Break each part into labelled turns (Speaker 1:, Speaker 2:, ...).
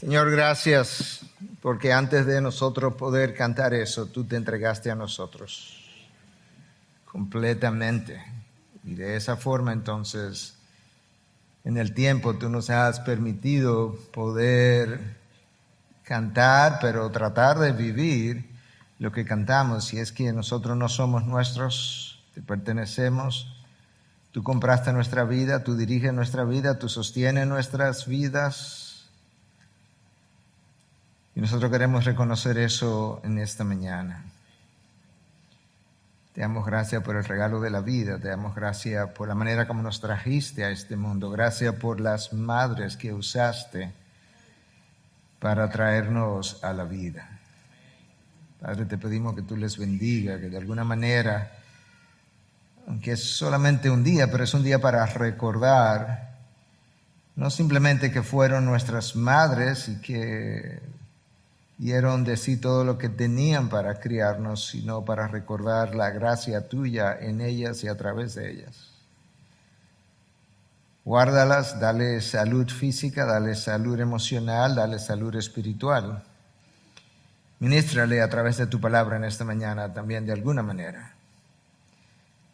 Speaker 1: Señor, gracias, porque antes de nosotros poder cantar eso, tú te entregaste a nosotros completamente. Y de esa forma, entonces, en el tiempo tú nos has permitido poder cantar, pero tratar de vivir lo que cantamos. Si es que nosotros no somos nuestros, te pertenecemos. Tú compraste nuestra vida, tú diriges nuestra vida, tú sostienes nuestras vidas. Y nosotros queremos reconocer eso en esta mañana. Te damos gracias por el regalo de la vida, te damos gracias por la manera como nos trajiste a este mundo, gracias por las madres que usaste para traernos a la vida. Padre, te pedimos que tú les bendiga, que de alguna manera, aunque es solamente un día, pero es un día para recordar, no simplemente que fueron nuestras madres y que dieron de sí todo lo que tenían para criarnos, sino para recordar la gracia tuya en ellas y a través de ellas. Guárdalas, dale salud física, dale salud emocional, dale salud espiritual. Ministrale a través de tu palabra en esta mañana también de alguna manera.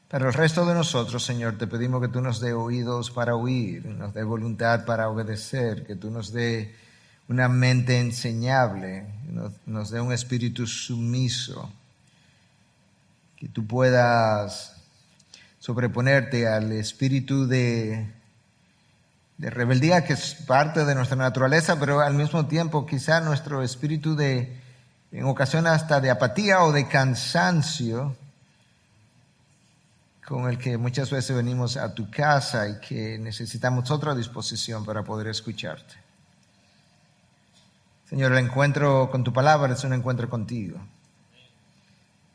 Speaker 1: Para el resto de nosotros, Señor, te pedimos que tú nos dé oídos para oír, nos dé voluntad para obedecer, que tú nos dé una mente enseñable, nos dé un espíritu sumiso, que tú puedas sobreponerte al espíritu de rebeldía que es parte de nuestra naturaleza, pero al mismo tiempo quizá nuestro espíritu en ocasiones hasta de apatía o de cansancio, con el que muchas veces venimos a tu casa y que necesitamos otra disposición para poder escucharte. Señor, el encuentro con tu palabra es un encuentro contigo.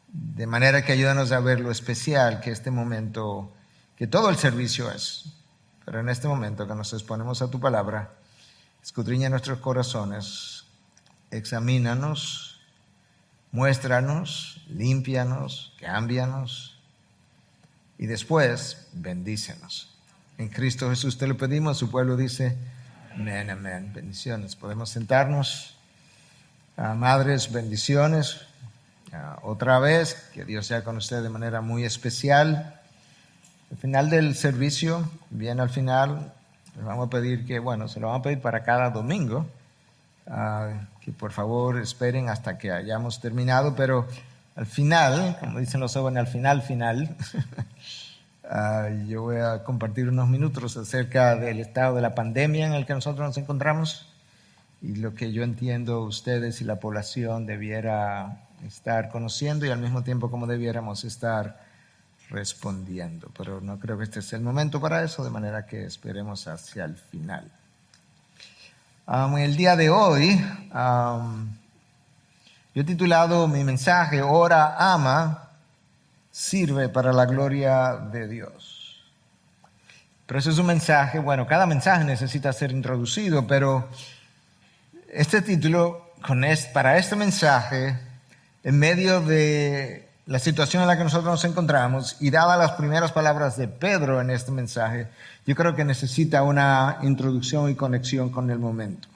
Speaker 1: De manera que ayúdanos a ver lo especial que este momento, que todo el servicio es. Pero en este momento que nos exponemos a tu palabra, escudriña nuestros corazones, examínanos, muéstranos, límpianos, cámbianos y después bendícenos. En Cristo Jesús te lo pedimos, su pueblo dice: amén, amén. Bendiciones. Podemos sentarnos. Madres, bendiciones. Otra vez, que Dios sea con usted de manera muy especial. Al final del servicio, bien al final, les vamos a pedir que, se lo vamos a pedir para cada domingo, que por favor esperen hasta que hayamos terminado, pero al final, como dicen los jóvenes, al final, yo voy a compartir unos minutos acerca del estado de la pandemia en el que nosotros nos encontramos y lo que yo entiendo ustedes y la población debiera estar conociendo y al mismo tiempo como debiéramos estar respondiendo. Pero no creo que este sea el momento para eso, de manera que esperemos hacia el final. El día de hoy, yo he titulado mi mensaje, Ora, ama, sirve para la gloria de Dios. Pero eso es un mensaje, cada mensaje necesita ser introducido, pero este título, para este mensaje, en medio de la situación en la que nosotros nos encontramos y dadas las primeras palabras de Pedro en este mensaje, yo creo que necesita una introducción y conexión con el momento.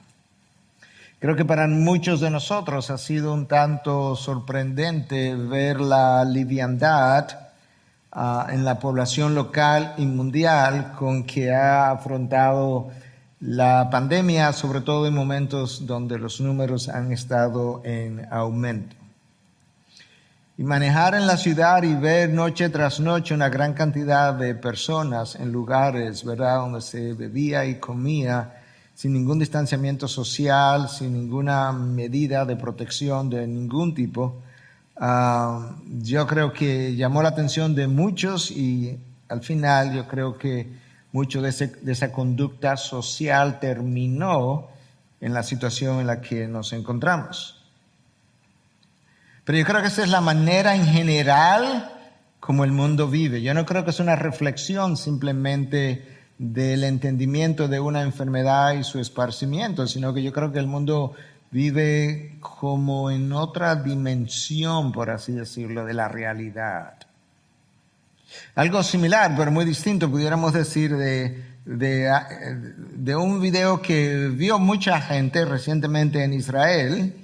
Speaker 1: Creo que para muchos de nosotros ha sido un tanto sorprendente ver la liviandad en la población local y mundial con que ha afrontado la pandemia, sobre todo en momentos donde los números han estado en aumento. Y manejar en la ciudad y ver noche tras noche una gran cantidad de personas en lugares, donde se bebía y comía sin ningún distanciamiento social, sin ninguna medida de protección de ningún tipo, yo creo que llamó la atención de muchos y al final yo creo que mucho de esa conducta social terminó en la situación en la que nos encontramos. Pero yo creo que esa es la manera en general como el mundo vive. Yo no creo que es una reflexión simplemente del entendimiento de una enfermedad y su esparcimiento, sino que yo creo que el mundo vive como en otra dimensión, por así decirlo, de la realidad. Algo similar, pero muy distinto, pudiéramos decir, de un video que vio mucha gente recientemente en Israel,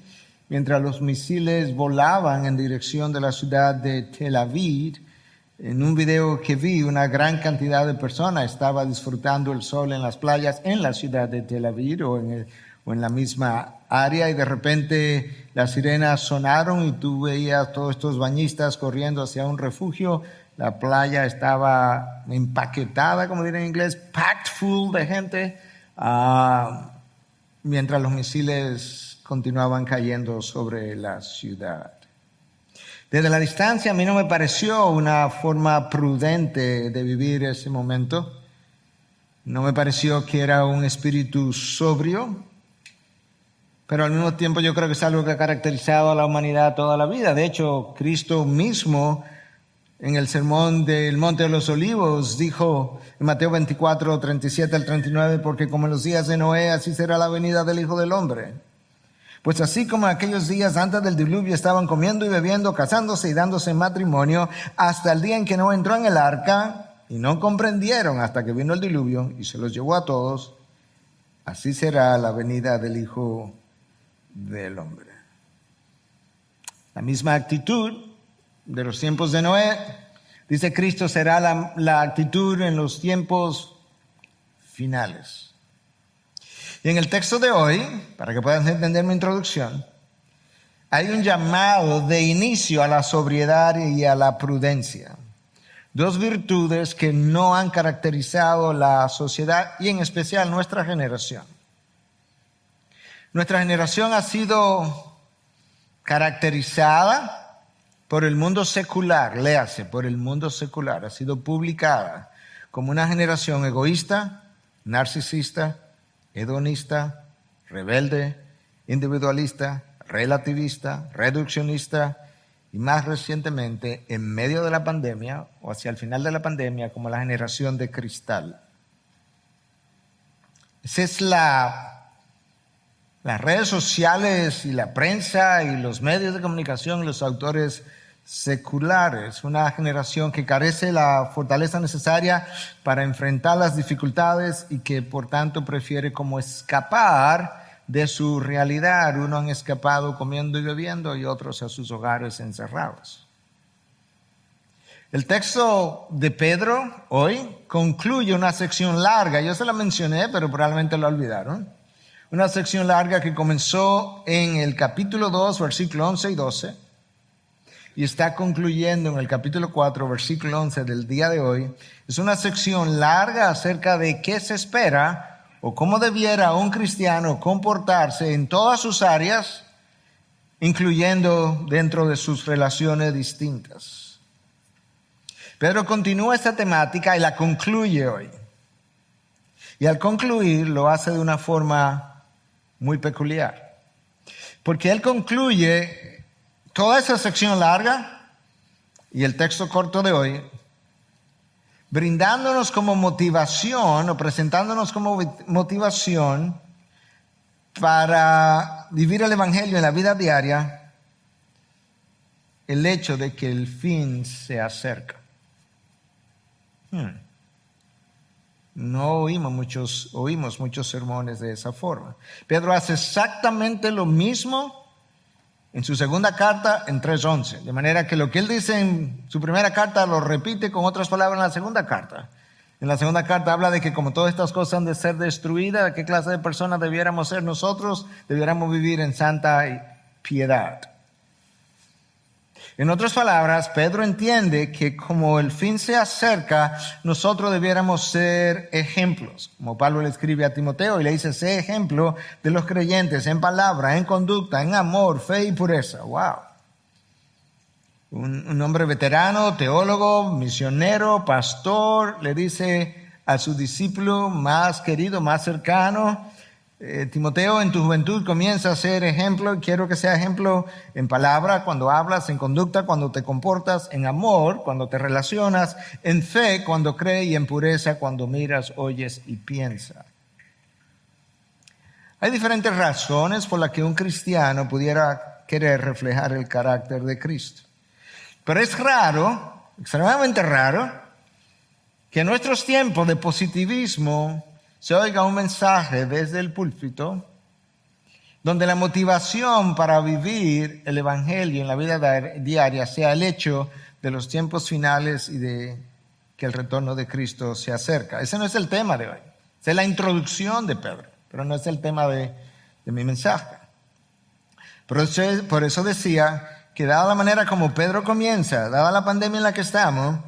Speaker 1: mientras los misiles volaban en dirección de la ciudad de Tel Aviv. En un video que vi, una gran cantidad de personas estaba disfrutando el sol en las playas en la ciudad de Tel Aviv o en la misma área, y de repente las sirenas sonaron y tú veías todos estos bañistas corriendo hacia un refugio. La playa estaba empaquetada, como dirían en inglés, packed full de gente, mientras los misiles continuaban cayendo sobre la ciudad. Desde la distancia a mí no me pareció una forma prudente de vivir ese momento. No me pareció que era un espíritu sobrio, pero al mismo tiempo yo creo que es algo que ha caracterizado a la humanidad toda la vida. De hecho, Cristo mismo en el sermón del Monte de los Olivos dijo en Mateo 24, 37 al 39, porque como en los días de Noé, así será la venida del Hijo del Hombre. Pues así como aquellos días antes del diluvio estaban comiendo y bebiendo, casándose y dándose en matrimonio, hasta el día en que Noé entró en el arca, y no comprendieron hasta que vino el diluvio y se los llevó a todos, así será la venida del Hijo del Hombre. La misma actitud de los tiempos de Noé, dice Cristo, será la actitud en los tiempos finales. Y en el texto de hoy, para que puedan entender mi introducción, hay un llamado de inicio a la sobriedad y a la prudencia. Dos virtudes que no han caracterizado la sociedad y en especial nuestra generación. Nuestra generación ha sido caracterizada por el mundo secular, léase, por el mundo secular. Ha sido publicada como una generación egoísta, narcisista, hedonista, rebelde, individualista, relativista, reduccionista y más recientemente, en medio de la pandemia o hacia el final de la pandemia, como la generación de cristal. Esa es las redes sociales y la prensa y los medios de comunicación y los autores seculares, una generación que carece de la fortaleza necesaria para enfrentar las dificultades y que por tanto prefiere como escapar de su realidad. Unos han escapado comiendo y bebiendo y otros a sus hogares encerrados. El texto de Pedro hoy concluye una sección larga, yo se la mencioné pero probablemente la olvidaron, una sección larga que comenzó en el capítulo 2, versículo 11 y 12, y está concluyendo en el capítulo 4, versículo 11 del día de hoy. Es una sección larga acerca de qué se espera o cómo debiera un cristiano comportarse en todas sus áreas, incluyendo dentro de sus relaciones distintas. Pedro continúa esta temática y la concluye hoy. Y al concluir lo hace de una forma muy peculiar. Porque él concluye toda esa sección larga y el texto corto de hoy, brindándonos como motivación o presentándonos como motivación para vivir el Evangelio en la vida diaria, el hecho de que el fin se acerca. No oímos muchos sermones de esa forma. Pedro hace exactamente lo mismo en su segunda carta, en 3:11. De manera que lo que él dice en su primera carta lo repite con otras palabras en la segunda carta. En la segunda carta habla de que como todas estas cosas han de ser destruidas, ¿qué clase de personas debiéramos ser nosotros? Debiéramos vivir en santa piedad. En otras palabras, Pedro entiende que como el fin se acerca, nosotros debiéramos ser ejemplos. Como Pablo le escribe a Timoteo y le dice, sé ejemplo de los creyentes en palabra, en conducta, en amor, fe y pureza. ¡Wow! Un hombre veterano, teólogo, misionero, pastor, le dice a su discípulo más querido, más cercano, Timoteo, en tu juventud comienza a ser ejemplo. Quiero que sea ejemplo en palabra, cuando hablas, en conducta, cuando te comportas, en amor, cuando te relacionas, en fe, cuando crees y en pureza, cuando miras, oyes y piensas. Hay diferentes razones por las que un cristiano pudiera querer reflejar el carácter de Cristo. Pero es raro extremadamente raro, que en nuestros tiempos de positivismo se oiga un mensaje desde el púlpito donde la motivación para vivir el Evangelio en la vida diaria sea el hecho de los tiempos finales y de que el retorno de Cristo se acerca. Ese no es el tema de hoy. Esa es la introducción de Pedro, pero no es el tema de mi mensaje. Por eso decía que dada la manera como Pedro comienza, dada la pandemia en la que estamos,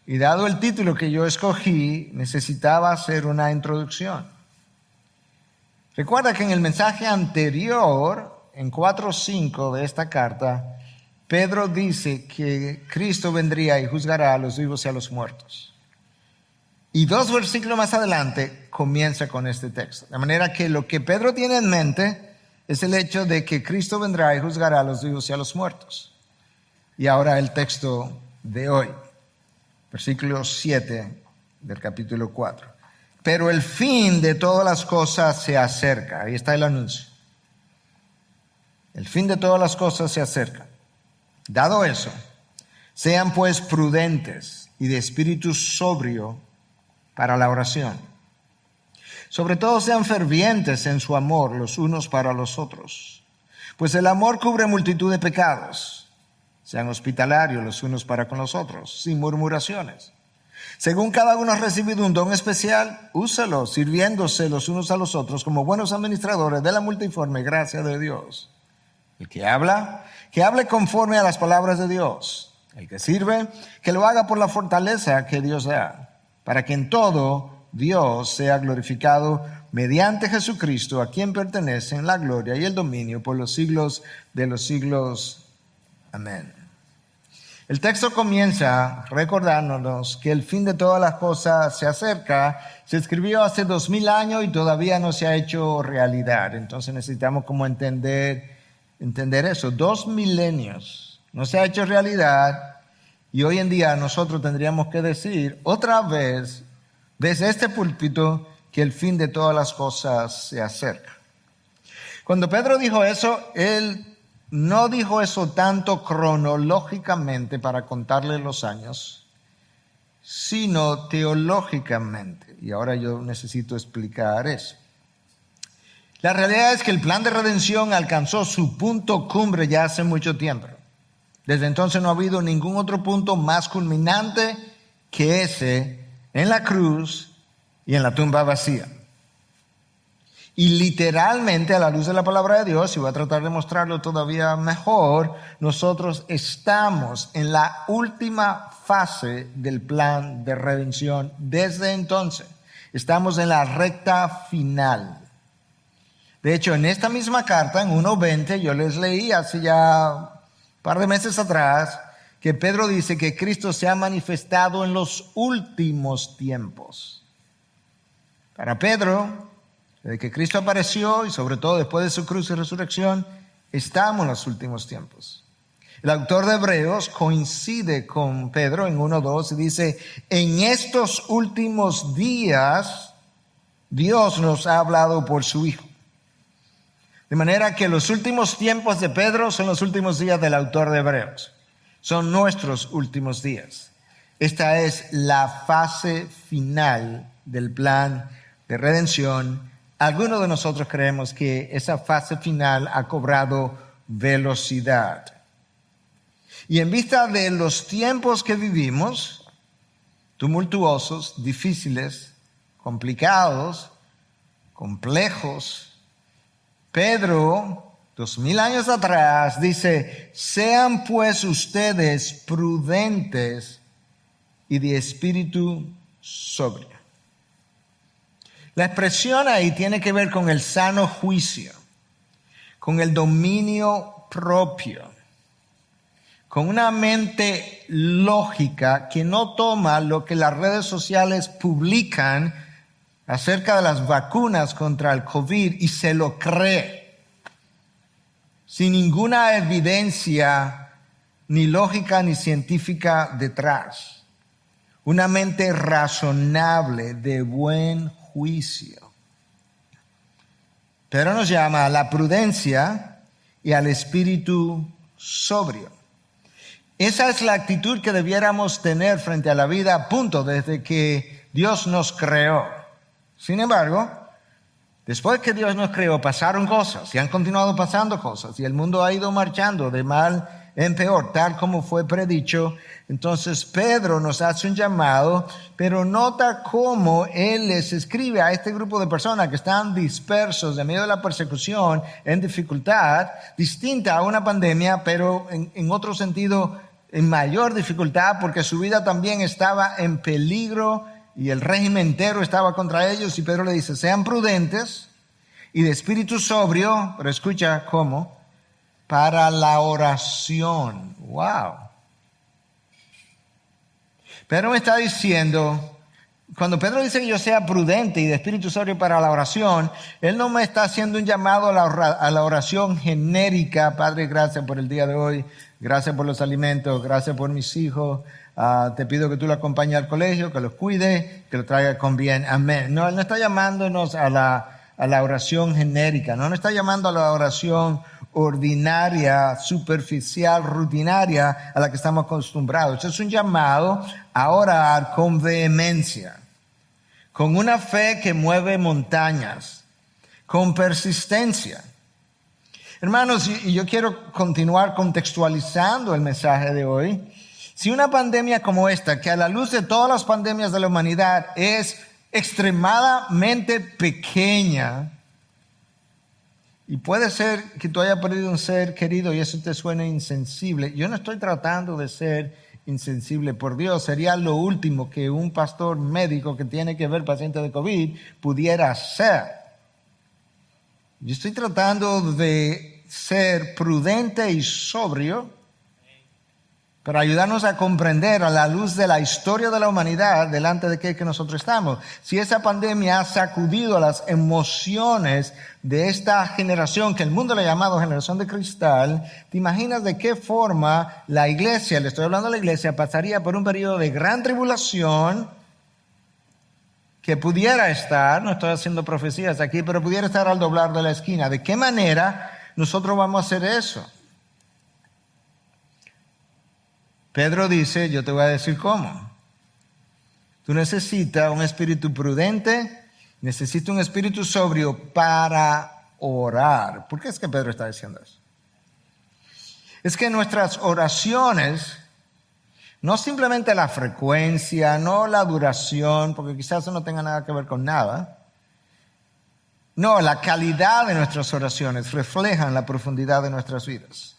Speaker 1: y dado el título que yo escogí, necesitaba hacer una introducción. Recuerda que en el mensaje anterior, en 4:5 de esta carta, Pedro dice que Cristo vendría y juzgará a los vivos y a los muertos. Y 2 versículos más adelante comienza con este texto. De manera que lo que Pedro tiene en mente es el hecho de que Cristo vendrá y juzgará a los vivos y a los muertos. Y ahora el texto de hoy, versículo 7 del capítulo 4. Pero el fin de todas las cosas se acerca. Ahí está el anuncio. El fin de todas las cosas se acerca. Dado eso, sean pues prudentes y de espíritu sobrio para la oración. Sobre todo sean fervientes en su amor los unos para los otros. Pues el amor cubre multitud de pecados. Sean hospitalarios los unos para con los otros, sin murmuraciones. Según cada uno ha recibido un don especial, úselo, sirviéndose los unos a los otros como buenos administradores de la multiforme gracia de Dios. El que hable conforme a las palabras de Dios. El que sirve, que lo haga por la fortaleza que Dios da, para que en todo Dios sea glorificado mediante Jesucristo, a quien pertenecen la gloria y el dominio por los siglos de los siglos. Amén. El texto comienza recordándonos que el fin de todas las cosas se acerca. Se escribió hace 2000 años y todavía no se ha hecho realidad. Entonces necesitamos como entender eso. 2 milenios no se ha hecho realidad y hoy en día nosotros tendríamos que decir otra vez desde este púlpito que el fin de todas las cosas se acerca. Cuando Pedro dijo eso, él no dijo eso tanto cronológicamente para contarle los años, sino teológicamente. Y ahora yo necesito explicar eso. La realidad es que el plan de redención alcanzó su punto cumbre ya hace mucho tiempo. Desde entonces no ha habido ningún otro punto más culminante que ese en la cruz y en la tumba vacía. Y literalmente, a la luz de la palabra de Dios, y voy a tratar de mostrarlo todavía mejor, nosotros estamos en la última fase del plan de redención desde entonces. Estamos en la recta final. De hecho, en esta misma carta, en 1:20, yo les leí hace ya un par de meses atrás, que Pedro dice que Cristo se ha manifestado en los últimos tiempos. Para Pedro, desde que Cristo apareció y sobre todo después de su cruz y resurrección, estamos en los últimos tiempos. El autor de Hebreos coincide con Pedro en 1:2 y dice, en estos últimos días Dios nos ha hablado por su Hijo. De manera que los últimos tiempos de Pedro son los últimos días del autor de Hebreos. Son nuestros últimos días. Esta es la fase final del plan de redención. Algunos de nosotros creemos que esa fase final ha cobrado velocidad. Y en vista de los tiempos que vivimos, tumultuosos, difíciles, complicados, complejos, Pedro, 2000 años atrás, dice, sean pues ustedes prudentes y de espíritu sobrio. La expresión ahí tiene que ver con el sano juicio, con el dominio propio, con una mente lógica que no toma lo que las redes sociales publican acerca de las vacunas contra el COVID y se lo cree, sin ninguna evidencia ni lógica ni científica detrás. Una mente razonable de buen juicio. Pero nos llama a la prudencia y al espíritu sobrio. Esa es la actitud que debiéramos tener frente a la vida, punto, desde que Dios nos creó. Sin embargo, después que Dios nos creó, pasaron cosas y han continuado pasando cosas y el mundo ha ido marchando de mal en peor, tal como fue predicho. Entonces Pedro nos hace un llamado, pero nota cómo él les escribe a este grupo de personas que están dispersos en medio de la persecución, en dificultad, distinta a una pandemia, pero en otro sentido, en mayor dificultad, porque su vida también estaba en peligro y el régimen entero estaba contra ellos. Y Pedro le dice, sean prudentes y de espíritu sobrio, pero escucha cómo, para la oración. Wow. Pedro me está diciendo, cuando Pedro dice que yo sea prudente y de espíritu sobrio para la oración, él no me está haciendo un llamado a la oración genérica. Padre, gracias por el día de hoy, gracias por los alimentos, gracias por mis hijos. Te pido que tú lo acompañes al colegio, que los cuide, que los traiga con bien. Amén. No, él no está llamándonos a la oración genérica, no nos está llamando a la oración ordinaria, superficial, rutinaria a la que estamos acostumbrados. Esto es un llamado a orar con vehemencia, con una fe que mueve montañas, con persistencia. Hermanos, y yo quiero continuar contextualizando el mensaje de hoy. Si una pandemia como esta, que a la luz de todas las pandemias de la humanidad es extremadamente pequeña, y puede ser que tú hayas perdido un ser querido y eso te suene insensible. Yo no estoy tratando de ser insensible, por Dios. Sería lo último que un pastor médico que tiene que ver pacientes de COVID pudiera hacer. Yo estoy tratando de ser prudente y sobrio para ayudarnos a comprender a la luz de la historia de la humanidad delante de que nosotros estamos. Si esa pandemia ha sacudido a las emociones de esta generación, que el mundo le ha llamado generación de cristal, ¿te imaginas de qué forma la iglesia, le estoy hablando a la iglesia, pasaría por un periodo de gran tribulación que pudiera estar, no estoy haciendo profecías aquí, pero pudiera estar al doblar de la esquina? ¿De qué manera nosotros vamos a hacer eso? Pedro dice, yo te voy a decir cómo. Tú necesitas un espíritu prudente, necesitas un espíritu sobrio para orar. ¿Por qué es que Pedro está diciendo eso? Es que nuestras oraciones, no simplemente la frecuencia, no la duración, porque quizás eso no tenga nada que ver con nada. No, la calidad de nuestras oraciones reflejan la profundidad de nuestras vidas.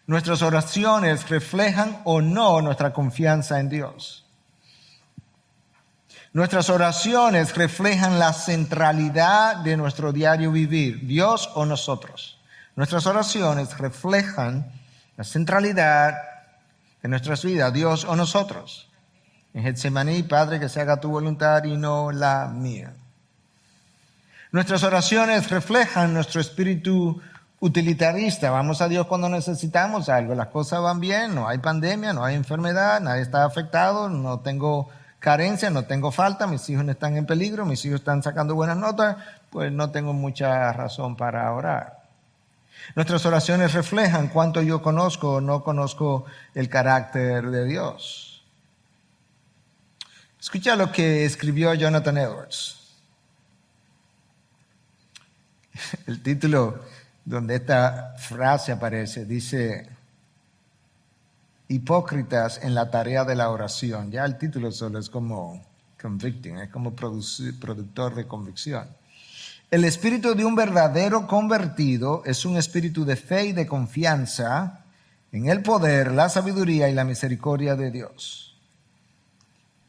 Speaker 1: Nuestras oraciones reflejan o no nuestra confianza en Dios. Nuestras oraciones reflejan la centralidad de nuestro diario vivir, Dios o nosotros. Nuestras oraciones reflejan la centralidad de nuestras vidas, Dios o nosotros. En Getsemaní, Padre, que se haga tu voluntad y no la mía. Nuestras oraciones reflejan nuestro espíritu utilitarista. Vamos a Dios cuando necesitamos algo. Las cosas van bien, no hay pandemia, no hay enfermedad, nadie está afectado, no tengo carencia, no tengo falta, mis hijos no están en peligro, mis hijos están sacando buenas notas, pues no tengo mucha razón para orar. Nuestras oraciones reflejan cuánto yo conozco o no conozco el carácter de Dios. Escucha lo que escribió Jonathan Edwards. El título donde esta frase aparece, dice, hipócritas en la tarea de la oración. Ya el título solo es como convicting, es como productor de convicción. El espíritu de un verdadero convertido es un espíritu de fe y de confianza en el poder, la sabiduría y la misericordia de Dios.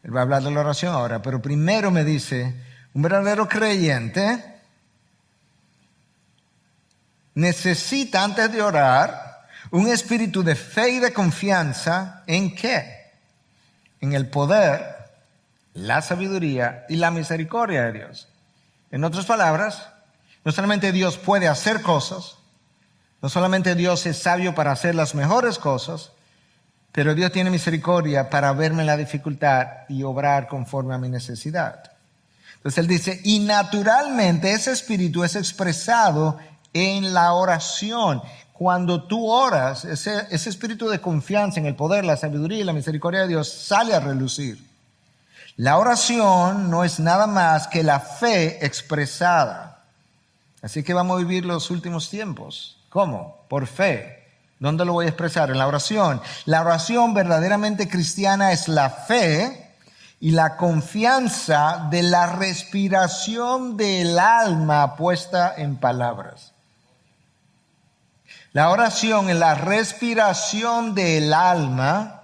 Speaker 1: Él va a hablar de la oración ahora, pero primero me dice, un verdadero creyente necesita, antes de orar, un espíritu de fe y de confianza. ¿En qué? En el poder, la sabiduría y la misericordia de Dios. En otras palabras, no solamente Dios puede hacer cosas, no solamente Dios es sabio para hacer las mejores cosas, pero Dios tiene misericordia para verme en la dificultad y obrar conforme a mi necesidad. Entonces él dice, y naturalmente ese espíritu es expresado en la oración. cuando tú oras, ese espíritu de confianza en el poder, la sabiduría y la misericordia de Dios sale a relucir. La oración no es nada más que la fe expresada. Así que vamos a vivir los últimos tiempos. ¿Cómo? Por fe. ¿Dónde lo voy a expresar? En la oración. La oración verdaderamente cristiana es la fe y la confianza de la respiración del alma puesta en palabras. La oración es la respiración del alma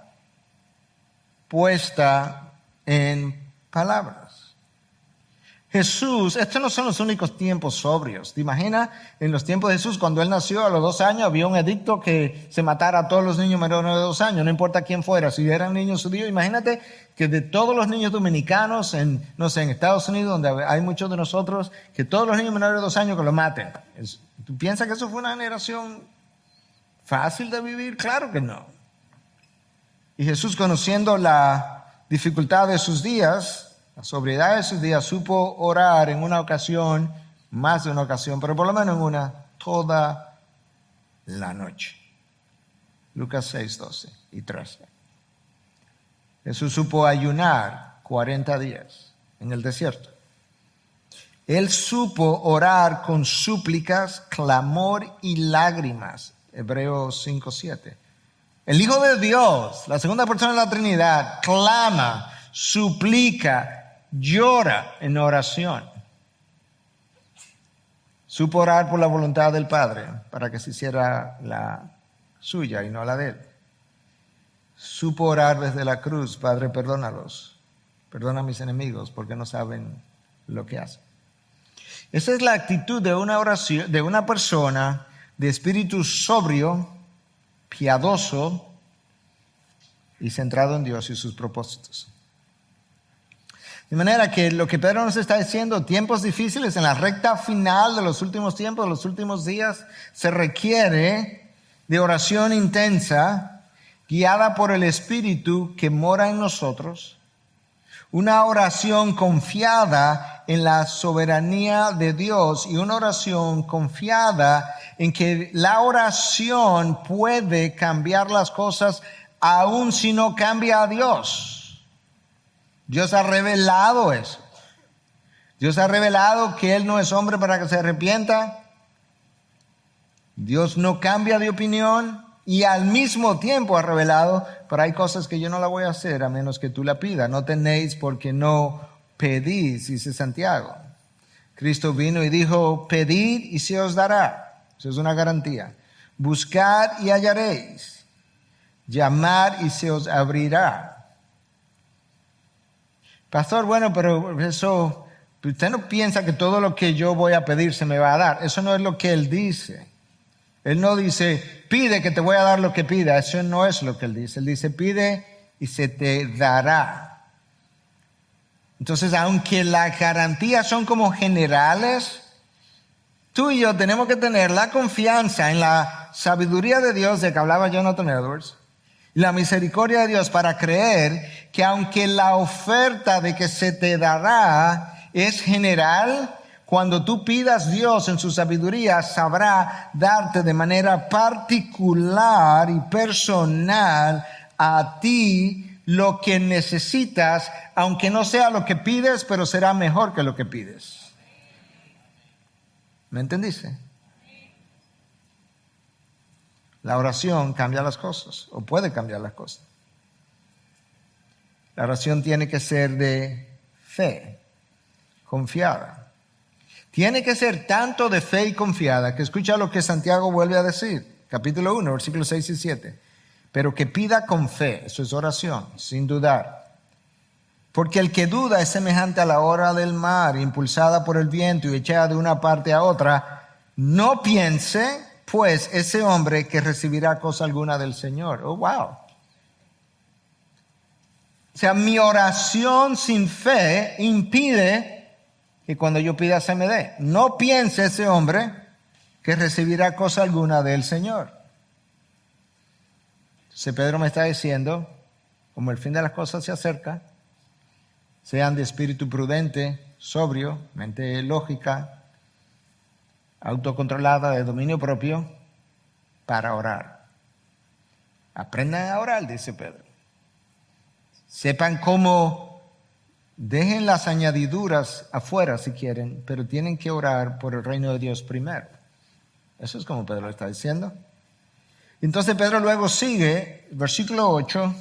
Speaker 1: puesta en palabras. Jesús, estos no son los únicos tiempos sobrios. ¿Te imaginas? En los tiempos de Jesús, cuando él nació a los 2 años, había un edicto que se matara a todos los niños menores de 2 años, no importa quién fuera. Si eran niños judíos, imagínate que de todos los niños dominicanos, en Estados Unidos, donde hay muchos de nosotros, que todos los niños menores de 2 años que lo maten. ¿Tú piensas que eso fue una generación fácil de vivir? Claro que no. Y Jesús, conociendo la dificultad de sus días, la sobriedad de sus días, supo orar en una ocasión, más de una ocasión, pero por lo menos en una, toda la noche. Lucas 6, 12 y 13. Jesús supo ayunar 40 días en el desierto. Él supo orar con súplicas, clamor y lágrimas. Hebreos 5, 7. El Hijo de Dios, la segunda persona de la Trinidad, clama, suplica, llora en oración. Supo orar por la voluntad del Padre para que se hiciera la suya y no la de él. Supo orar desde la cruz, Padre, perdónalos, perdona a mis enemigos porque no saben lo que hacen. Esa es la actitud de una oración, de una persona de espíritu sobrio, piadoso y centrado en Dios y sus propósitos. De manera que lo que Pedro nos está diciendo, tiempos difíciles en la recta final de los últimos tiempos, de los últimos días, se requiere de oración intensa, guiada por el Espíritu que mora en nosotros, una oración confiada en la soberanía de Dios y una oración confiada en que la oración puede cambiar las cosas aun si no cambia a Dios. Dios ha revelado eso. Dios ha revelado que Él no es hombre para que se arrepienta. Dios no cambia de opinión y al mismo tiempo ha revelado, pero hay cosas que yo no la voy a hacer a menos que tú la pidas. No tenéis porque no pedís, dice Santiago. Cristo vino y dijo, pedid y se os dará. Eso es una garantía. Buscad y hallaréis. Llamad y se os abrirá. Pastor, bueno, pero eso, usted no piensa que todo lo que yo voy a pedir se me va a dar. Eso no es lo que Él dice. Él no dice, pide que te voy a dar lo que pida. Eso no es lo que Él dice. Él dice, pide y se te dará. Entonces, aunque las garantías son como generales, tú y yo tenemos que tener la confianza en la sabiduría de Dios de que hablaba Jonathan Edwards, la misericordia de Dios para creer que aunque la oferta de que se te dará es general, cuando tú pidas, Dios en su sabiduría sabrá darte de manera particular y personal a ti lo que necesitas, aunque no sea lo que pides, pero será mejor que lo que pides. ¿Me entendiste? La oración cambia las cosas, o puede cambiar las cosas. La oración tiene que ser de fe, confiada. Tiene que ser tanto de fe y confiada que escucha lo que Santiago vuelve a decir, capítulo 1, versículos 6 y 7. Pero que pida con fe, eso es oración, sin dudar. Porque el que duda es semejante a la ola del mar, impulsada por el viento y echada de una parte a otra. No piense pues ese hombre que recibirá cosa alguna del Señor. Oh, wow. O sea, mi oración sin fe impide que cuando yo pida se me dé. No piense ese hombre que recibirá cosa alguna del Señor. Entonces Pedro me está diciendo, como el fin de las cosas se acerca, sean de espíritu prudente, sobrio, mente lógica, autocontrolada, de dominio propio. para orar. Aprendan a orar, dice Pedro. Sepan cómo, dejen las añadiduras afuera si quieren, pero tienen que orar por el reino de Dios primero. Eso es como Pedro lo está diciendo. Entonces Pedro luego sigue, versículo 8,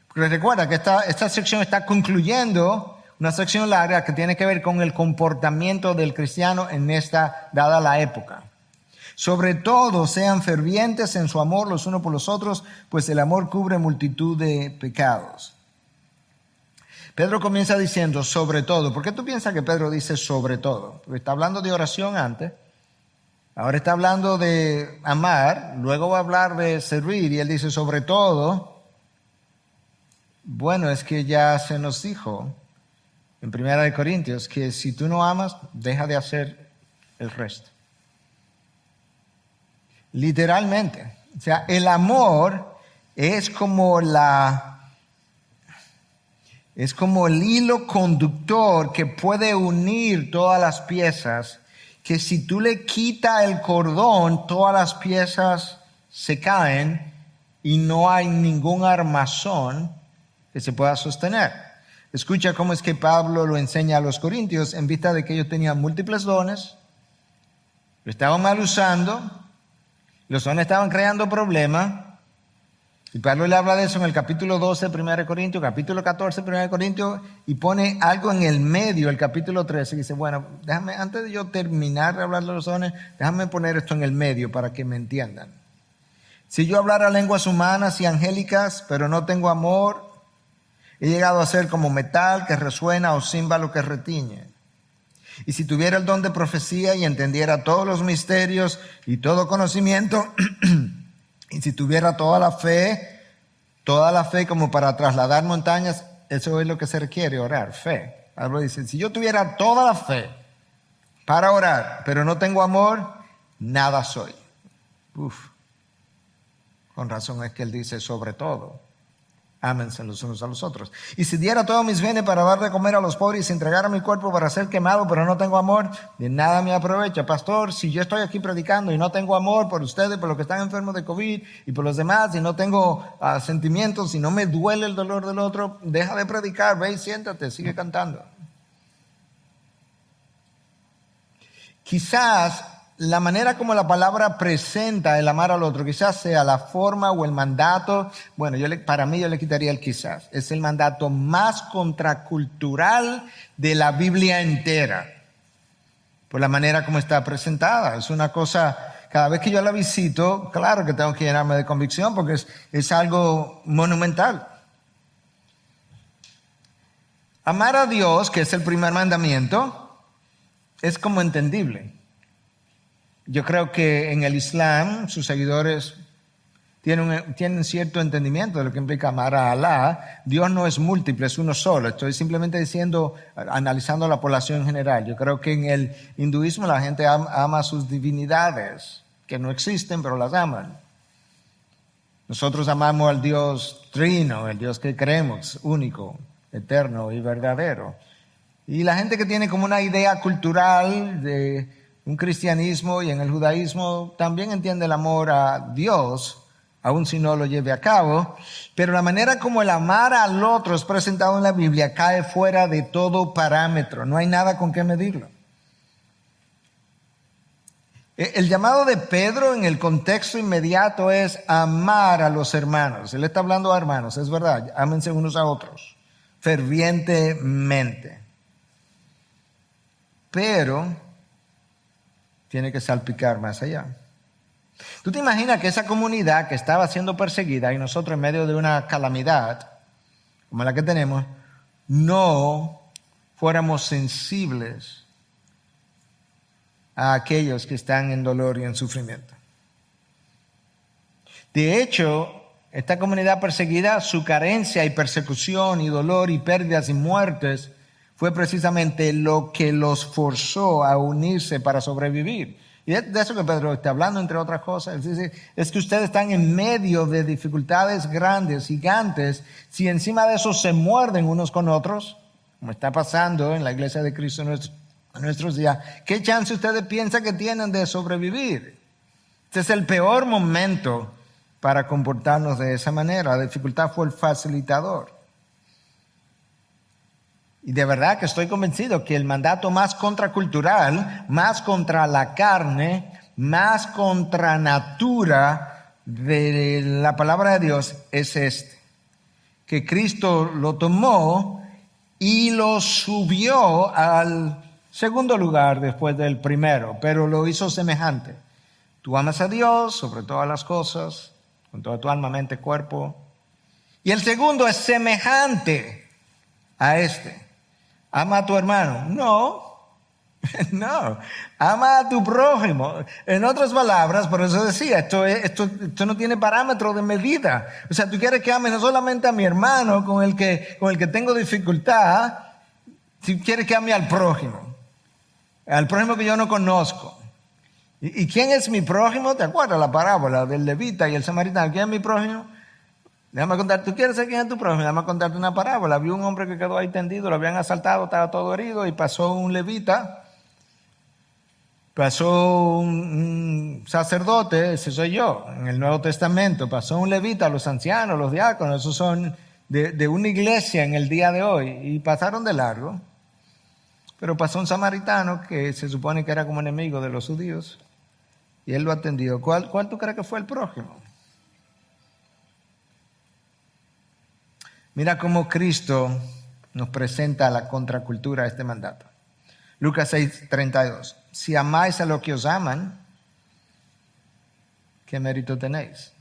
Speaker 1: porque recuerda que esta sección está concluyendo una sección larga que tiene que ver con el comportamiento del cristiano en esta, dada la época. Sobre todo, sean fervientes en su amor los unos por los otros, pues el amor cubre multitud de pecados. Pedro comienza diciendo sobre todo. ¿Por qué tú piensas que Pedro dice sobre todo? Porque está hablando de oración antes. Ahora está hablando de amar, luego va a hablar de servir y él dice sobre todo. Bueno, es que ya se nos dijo en 1 Corintios que si tú no amas, deja de hacer el resto. Literalmente. O sea, el amor es como el hilo conductor que puede unir todas las piezas, que si tú le quitas el cordón, todas las piezas se caen y no hay ningún armazón que se pueda sostener. Escucha cómo es que Pablo lo enseña a los corintios en vista de que ellos tenían múltiples dones, lo estaban mal usando, los dones estaban creando problemas. Y Pablo le habla de eso en el capítulo 12 de 1 Corintios, capítulo 14 de 1 Corintios, y pone algo en el medio, el capítulo 13, y dice, bueno, déjame, antes de yo terminar de hablar de los dones, déjame poner esto en el medio para que me entiendan. Si yo hablara lenguas humanas y angélicas, pero no tengo amor, he llegado a ser como metal que resuena o címbalo que retiñe. Y si tuviera el don de profecía y entendiera todos los misterios y todo conocimiento, y si tuviera toda la fe como para trasladar montañas, eso es lo que se requiere, orar, fe. Pablo dice, si yo tuviera toda la fe para orar, pero no tengo amor, nada soy. Con razón es que él dice sobre todo, ámense los unos a los otros. Y si diera todos mis bienes para dar de comer a los pobres y si entregara mi cuerpo para ser quemado, pero no tengo amor, de nada me aprovecha. Pastor, si yo estoy aquí predicando y no tengo amor por ustedes, por los que están enfermos de COVID y por los demás, y no tengo sentimientos, y no me duele el dolor del otro, deja de predicar, ve y siéntate, sigue cantando. Quizás la manera como la palabra presenta el amar al otro, quizás sea la forma o el mandato. Bueno, para mí yo le quitaría el quizás. Es el mandato más contracultural de la Biblia entera, por la manera como está presentada. Es una cosa, cada vez que yo la visito, claro que tengo que llenarme de convicción porque es algo monumental. Amar a Dios, que es el primer mandamiento, es como entendible. Yo creo que en el Islam sus seguidores tienen cierto entendimiento de lo que implica amar a Alá. Dios no es múltiple, es uno solo. Estoy simplemente diciendo, analizando la población en general. Yo creo que en el hinduismo la gente ama sus divinidades, que no existen, pero las aman. Nosotros amamos al Dios trino, el Dios que creemos, único, eterno y verdadero. Y la gente que tiene como una idea cultural de un cristianismo y en el judaísmo también entiende el amor a Dios, aun si no lo lleve a cabo, pero la manera como el amar al otro es presentado en la Biblia cae fuera de todo parámetro, no hay nada con qué medirlo. El llamado de Pedro en el contexto inmediato es amar a los hermanos. Él está hablando a hermanos, es verdad, ámense unos a otros, fervientemente. Pero tiene que salpicar más allá. ¿Tú te imaginas que esa comunidad que estaba siendo perseguida y nosotros en medio de una calamidad como la que tenemos, no fuéramos sensibles a aquellos que están en dolor y en sufrimiento? De hecho, esta comunidad perseguida, su carencia y persecución y dolor y pérdidas y muertes fue precisamente lo que los forzó a unirse para sobrevivir. Y de eso que Pedro está hablando, entre otras cosas. Es que ustedes están en medio de dificultades grandes, gigantes. Si encima de eso se muerden unos con otros, como está pasando en la iglesia de Cristo en nuestros días, ¿qué chance ustedes piensan que tienen de sobrevivir? Este es el peor momento para comportarnos de esa manera. La dificultad fue el facilitador. Y de verdad que estoy convencido que el mandato más contracultural, más contra la carne, más contra natura de la palabra de Dios es este. Que Cristo lo tomó y lo subió al segundo lugar después del primero, pero lo hizo semejante. Tú amas a Dios sobre todas las cosas, con toda tu alma, mente, cuerpo. Y el segundo es semejante a este. Ama a tu hermano. No, no. Ama a tu prójimo. En otras palabras, por eso decía, esto no tiene parámetro de medida. O sea, tú quieres que ame no solamente a mi hermano con el que tengo dificultad, si quieres que ame al prójimo que yo no conozco. ¿Y quién es mi prójimo? ¿Te acuerdas la parábola del levita y el samaritano? ¿Quién es mi prójimo? Déjame contar, ¿tú quieres saber quién es tu prójimo? Déjame contarte una parábola. Había un hombre que quedó ahí tendido, lo habían asaltado, estaba todo herido y pasó un levita, pasó un sacerdote, ese soy yo, en el Nuevo Testamento, pasó un levita, los ancianos, los diáconos, esos son de una iglesia en el día de hoy y pasaron de largo. Pero pasó un samaritano que se supone que era como enemigo de los judíos y él lo atendió. ¿Cuál tú crees que fue el prójimo? Mira cómo Cristo nos presenta a la contracultura este mandato. Lucas 6:32. Si amáis a los que os aman, ¿qué mérito tenéis?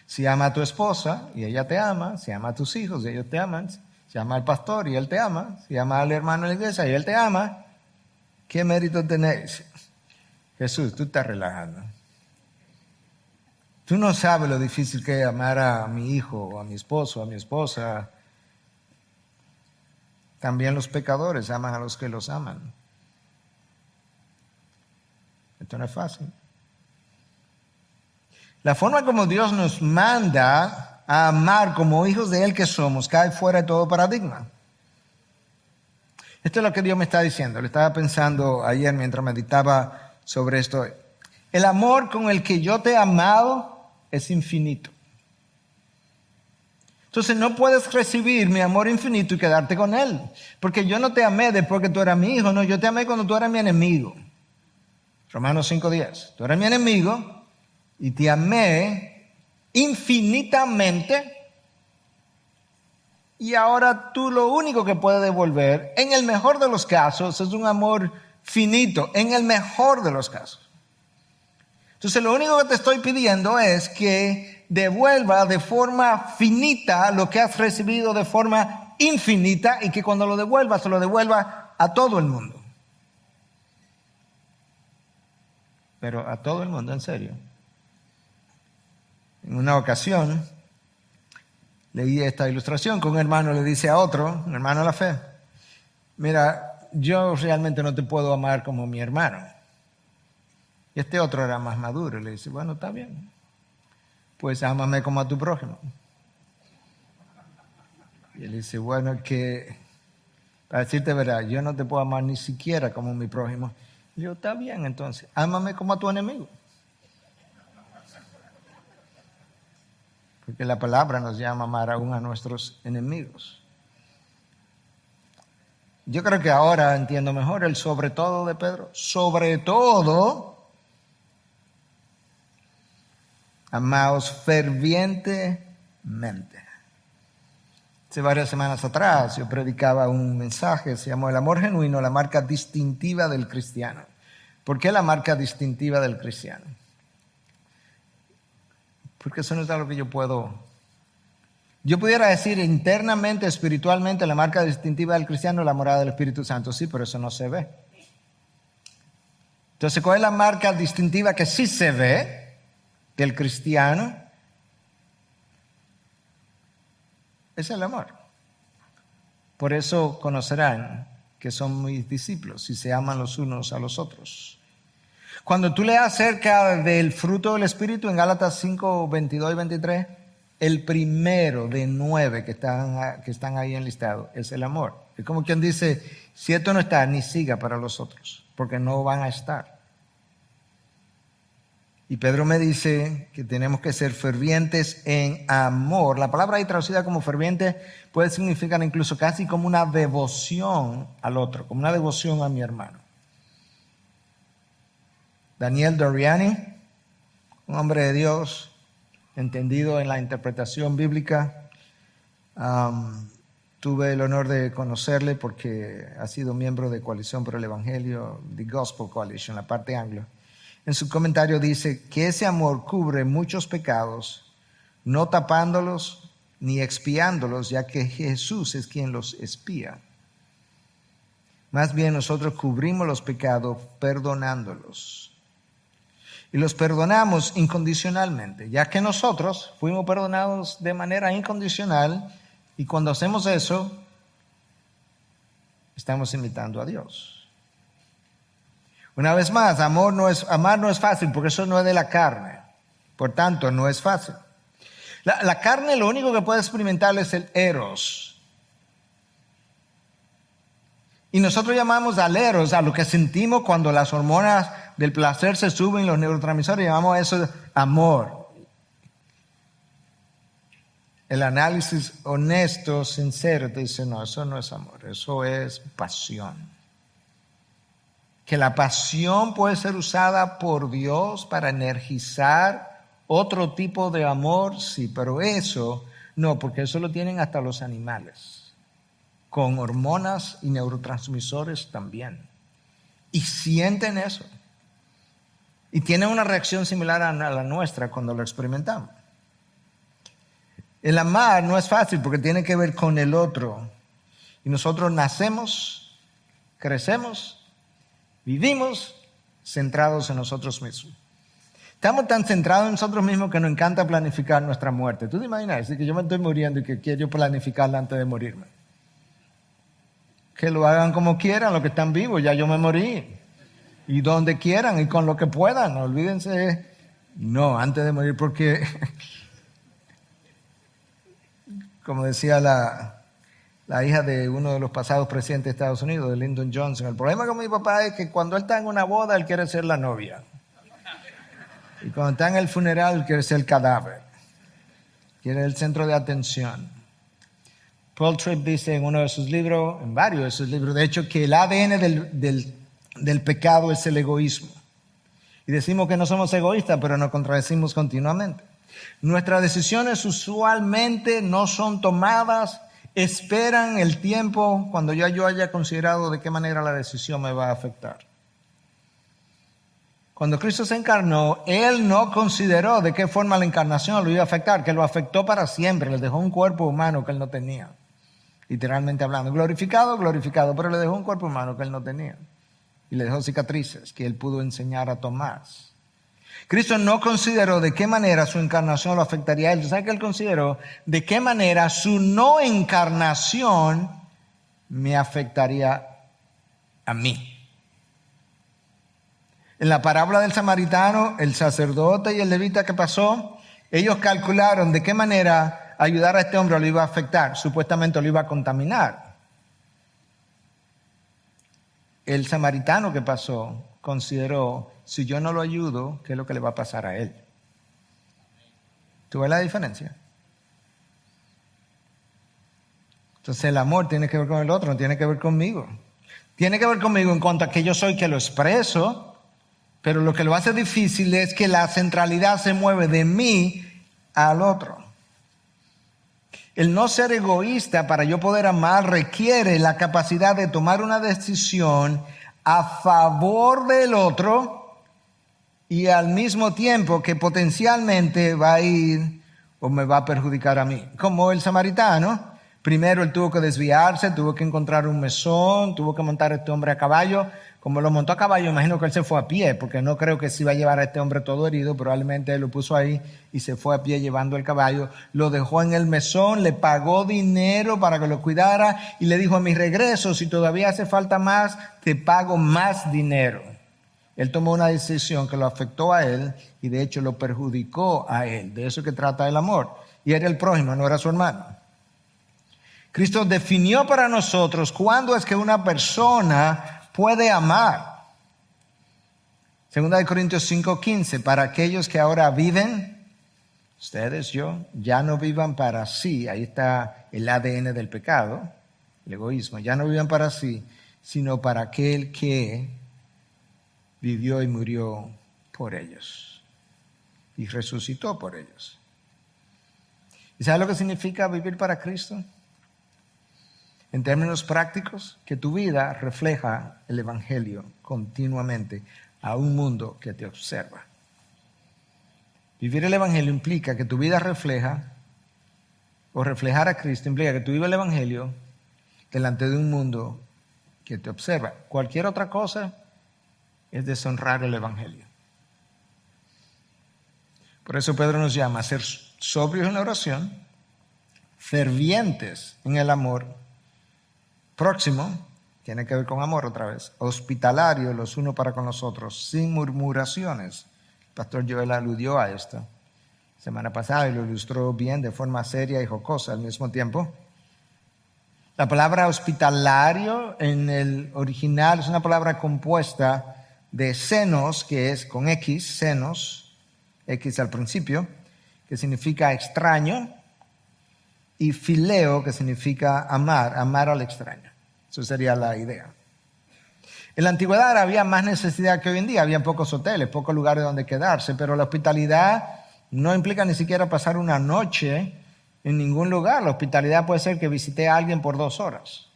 Speaker 1: Si ama a tu esposa y ella te ama, si ama a tus hijos y ellos te aman, si ama al pastor y él te ama, si ama al hermano de la iglesia y él te ama, ¿qué mérito tenéis? Jesús, tú estás relajando. Tú no sabes lo difícil que es amar a mi hijo, o a mi esposo, a mi esposa. También los pecadores aman a los que los aman. Esto no es fácil. La forma como Dios nos manda a amar como hijos de Él que somos cae fuera de todo paradigma. Esto es lo que Dios me está diciendo. Lo estaba pensando ayer mientras meditaba sobre esto. El amor con el que yo te he amado es infinito. Entonces no puedes recibir mi amor infinito y quedarte con Él. Porque yo no te amé después que tú eras mi hijo. No, yo te amé cuando tú eras mi enemigo. Romanos 5:10. Tú eras mi enemigo y te amé infinitamente. Y ahora tú lo único que puedes devolver, en el mejor de los casos, es un amor finito. En el mejor de los casos. Entonces lo único que te estoy pidiendo es que devuelva de forma finita lo que has recibido de forma infinita y que cuando lo devuelva, se lo devuelva a todo el mundo. Pero a todo el mundo, en serio. En una ocasión leí esta ilustración que un hermano le dice a otro, un hermano de la fe, mira, yo realmente no te puedo amar como mi hermano. Y este otro era más maduro y le dice, bueno, está bien, pues ámame como a tu prójimo. Y él dice, bueno, que para decirte verdad, yo no te puedo amar ni siquiera como mi prójimo. Y yo, está bien entonces, ámame como a tu enemigo. Porque la palabra nos llama a amar aún a nuestros enemigos. Yo creo que ahora entiendo mejor el sobre todo de Pedro. Sobre todo, amaos fervientemente. Hace varias semanas atrás yo predicaba un mensaje, se llamó El amor genuino, la marca distintiva del cristiano. ¿Por qué la marca distintiva del cristiano? Porque eso no es algo que yo pudiera decir internamente, espiritualmente, la marca distintiva del cristiano es la morada del Espíritu Santo. Sí, pero eso no se ve. Entonces, ¿cuál es la marca distintiva que sí se ve del cristiano? Es el amor. Por eso conocerán que son mis discípulos si se aman los unos a los otros. Cuando tú leas acerca del fruto del Espíritu en Gálatas 5, 22 y 23, el primero de 9 que están ahí enlistados es el amor. Es como quien dice, si esto no está, ni siga para los otros, porque no van a estar. Y Pedro me dice que tenemos que ser fervientes en amor. La palabra ahí traducida como ferviente puede significar incluso casi como una devoción al otro, como una devoción a mi hermano. Daniel Doriani, un hombre de Dios, entendido en la interpretación bíblica. Tuve el honor de conocerle porque ha sido miembro de Coalición por el Evangelio, The Gospel Coalition, la parte anglo. En su comentario dice que ese amor cubre muchos pecados, no tapándolos ni expiándolos, ya que Jesús es quien los expía. Más bien nosotros cubrimos los pecados perdonándolos. Y los perdonamos incondicionalmente, ya que nosotros fuimos perdonados de manera incondicional, y cuando hacemos eso, estamos imitando a Dios. Una vez más, amar no es fácil, porque eso no es de la carne. Por tanto, no es fácil. La carne lo único que puede experimentar es el eros. Y nosotros llamamos al eros a lo que sentimos cuando las hormonas del placer se suben, los neurotransmisores, llamamos eso amor. El análisis honesto, sincero, te dice, no, eso no es amor, eso es pasión. Que la pasión puede ser usada por Dios para energizar otro tipo de amor, sí, pero eso no, porque eso lo tienen hasta los animales, con hormonas y neurotransmisores también. Y sienten eso. Y tienen una reacción similar a la nuestra cuando lo experimentamos. El amar no es fácil porque tiene que ver con el otro. Y nosotros nacemos, crecemos, vivimos centrados en nosotros mismos. Estamos tan centrados en nosotros mismos que nos encanta planificar nuestra muerte. ¿Tú te imaginas? Así que yo me estoy muriendo y que quiero planificarla antes de morirme. Que lo hagan como quieran, los que están vivos, ya yo me morí. Y donde quieran y con lo que puedan, olvídense. No, antes de morir, porque como decía la hija de uno de los pasados presidentes de Estados Unidos, de Lyndon Johnson, el problema con mi papá es que cuando él está en una boda, él quiere ser la novia. Y cuando está en el funeral, él quiere ser el cadáver. Quiere el centro de atención. Paul Tripp dice en uno de sus libros, en varios de sus libros, de hecho, que el ADN del pecado es el egoísmo. Y decimos que no somos egoístas, pero nos contradecimos continuamente. Nuestras decisiones usualmente no son tomadas, esperan el tiempo cuando ya yo haya considerado de qué manera la decisión me va a afectar. Cuando Cristo se encarnó, Él no consideró de qué forma la encarnación lo iba a afectar, que lo afectó para siempre, le dejó un cuerpo humano que Él no tenía. Literalmente hablando, glorificado, pero le dejó un cuerpo humano que Él no tenía. Y le dejó cicatrices que Él pudo enseñar a Tomás. Cristo no consideró de qué manera su encarnación lo afectaría a Él. ¿Sabe qué Él consideró? De qué manera su no encarnación me afectaría a mí. En la parábola del samaritano, el sacerdote y el levita que pasó, ellos calcularon de qué manera ayudar a este hombre lo iba a afectar. Supuestamente lo iba a contaminar. El samaritano que pasó consideró, si yo no lo ayudo, ¿qué es lo que le va a pasar a él? ¿Tú ves la diferencia? Entonces el amor tiene que ver con el otro, no tiene que ver conmigo. Tiene que ver conmigo en cuanto a que yo soy que lo expreso, pero lo que lo hace difícil es que la centralidad se mueve de mí al otro. El no ser egoísta para yo poder amar requiere la capacidad de tomar una decisión a favor del otro y al mismo tiempo que potencialmente va a ir o me va a perjudicar a mí. Como el samaritano, primero él tuvo que desviarse, tuvo que encontrar un mesón, tuvo que montar a este hombre a caballo. Como lo montó a caballo, imagino que él se fue a pie, porque no creo que se iba a llevar a este hombre todo herido, probablemente él lo puso ahí y se fue a pie llevando el caballo, lo dejó en el mesón, le pagó dinero para que lo cuidara y le dijo, a mi regreso, si todavía hace falta más, te pago más dinero. Él tomó una decisión que lo afectó a él y de hecho lo perjudicó a él. De eso que trata el amor. Y era el prójimo, no era su hermano. Cristo definió para nosotros cuándo es que una persona puede amar. Segunda de Corintios 5:15, para aquellos que ahora viven, ustedes, yo, ya no vivan para sí. Ahí está el ADN del pecado, el egoísmo. Ya no vivan para sí, sino para aquel que vivió y murió por ellos y resucitó por ellos. ¿Y sabe lo que significa vivir para Cristo? En términos prácticos, que tu vida refleja el Evangelio continuamente a un mundo que te observa. Vivir el Evangelio implica que tu vida refleja, o reflejar a Cristo implica que tú vives el Evangelio delante de un mundo que te observa. Cualquier otra cosa es deshonrar el Evangelio. Por eso Pedro nos llama a ser sobrios en la oración, fervientes en el amor, próximo, tiene que ver con amor otra vez, hospitalarios los unos para con los otros, sin murmuraciones. El pastor Joel aludió a esto semana pasada y lo ilustró bien de forma seria y jocosa al mismo tiempo. La palabra hospitalario en el original es una palabra compuesta de xenos, que es con X, xenos, X al principio, que significa extraño, y fileo, que significa amar, amar al extraño. Eso sería la idea. En la antigüedad había más necesidad que hoy en día, había pocos hoteles, pocos lugares donde quedarse, pero la hospitalidad no implica ni siquiera pasar una noche en ningún lugar. La hospitalidad puede ser que visité a alguien por 2 horas,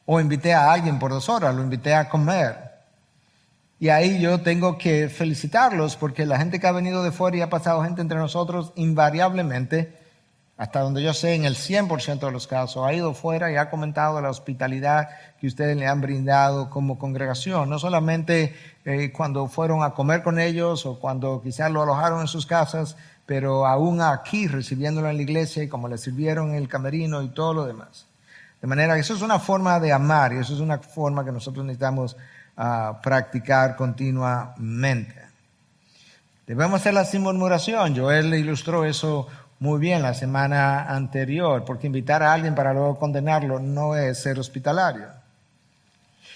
Speaker 1: o invité a alguien por 2 horas, lo invité a comer. Y ahí yo tengo que felicitarlos porque la gente que ha venido de fuera y ha pasado gente entre nosotros, invariablemente, hasta donde yo sé, en el 100% de los casos, ha ido fuera y ha comentado la hospitalidad que ustedes le han brindado como congregación. No solamente cuando fueron a comer con ellos o cuando quizás lo alojaron en sus casas, pero aún aquí recibiéndolo en la iglesia y como le sirvieron en el camerino y todo lo demás. De manera que eso es una forma de amar y eso es una forma que nosotros necesitamos practicar continuamente. Debemos hacerla sin murmuración. Joel le ilustró eso muy bien la semana anterior, porque invitar a alguien para luego condenarlo no es ser hospitalario.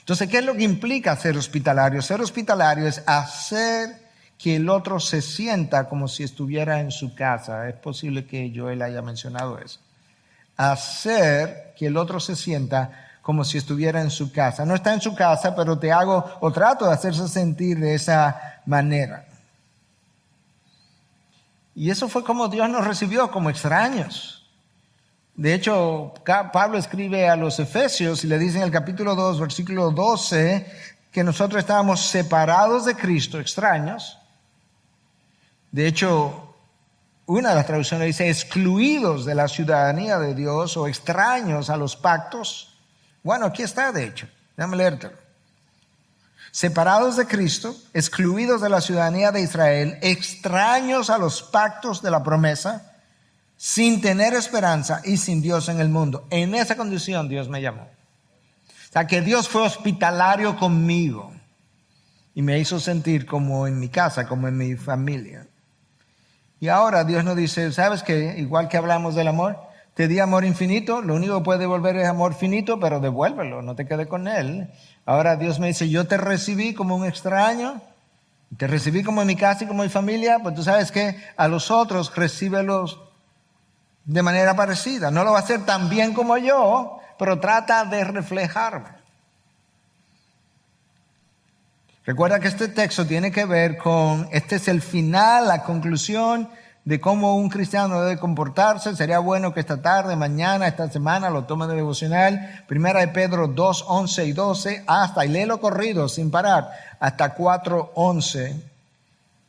Speaker 1: Entonces, ¿qué es lo que implica ser hospitalario? Ser hospitalario es hacer que el otro se sienta como si estuviera en su casa. Es posible que Joel haya mencionado eso. Hacer que el otro se sienta como si estuviera en su casa. No está en su casa, pero te hago o trato de hacerse sentir de esa manera. Y eso fue como Dios nos recibió, como extraños. De hecho, Pablo escribe a los Efesios y le dice en el capítulo 2, versículo 12, que nosotros estábamos separados de Cristo, extraños. De hecho, una de las traducciones dice excluidos de la ciudadanía de Dios o extraños a los pactos. Bueno, aquí está, de hecho. Déjame leértelo. Separados de Cristo, excluidos de la ciudadanía de Israel, extraños a los pactos de la promesa, sin tener esperanza y sin Dios en el mundo. En esa condición Dios me llamó. O sea, que Dios fue hospitalario conmigo y me hizo sentir como en mi casa, como en mi familia. Y ahora Dios nos dice, ¿sabes qué? Igual que hablamos del amor, te di amor infinito, lo único que puedes devolver es amor finito, pero devuélvelo, no te quedes con él. Ahora Dios me dice, yo te recibí como un extraño, te recibí como en mi casa y como en mi familia, pues tú sabes que a los otros recíbelos de manera parecida. No lo va a hacer tan bien como yo, pero trata de reflejarme. Recuerda que este texto tiene que ver con, este es el final, la conclusión de cómo un cristiano debe comportarse. Sería bueno que esta tarde, mañana, esta semana lo tome de devocional. Primera de Pedro 2, 11 y 12, y léelo corrido sin parar, hasta 4, 11.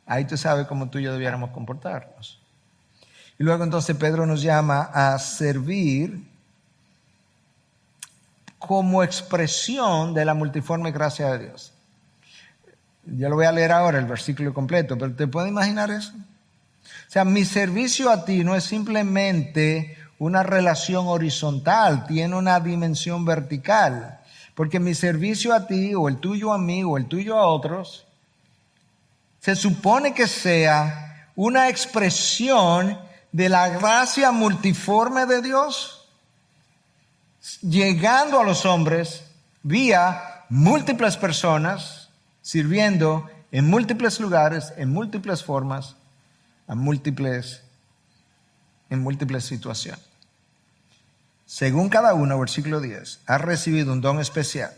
Speaker 1: Ahí tú sabes cómo tú y yo debiéramos comportarnos. Y luego entonces Pedro nos llama a servir como expresión de la multiforme gracia de Dios. Yo lo voy a leer ahora, el versículo completo, pero ¿te puedes imaginar eso? O sea, mi servicio a ti no es simplemente una relación horizontal, tiene una dimensión vertical. Porque mi servicio a ti, o el tuyo a mí, o el tuyo a otros, se supone que sea una expresión de la gracia multiforme de Dios, llegando a los hombres vía múltiples personas, sirviendo en múltiples lugares, en múltiples formas, en múltiples situaciones. Según cada uno, versículo 10, has recibido un don especial.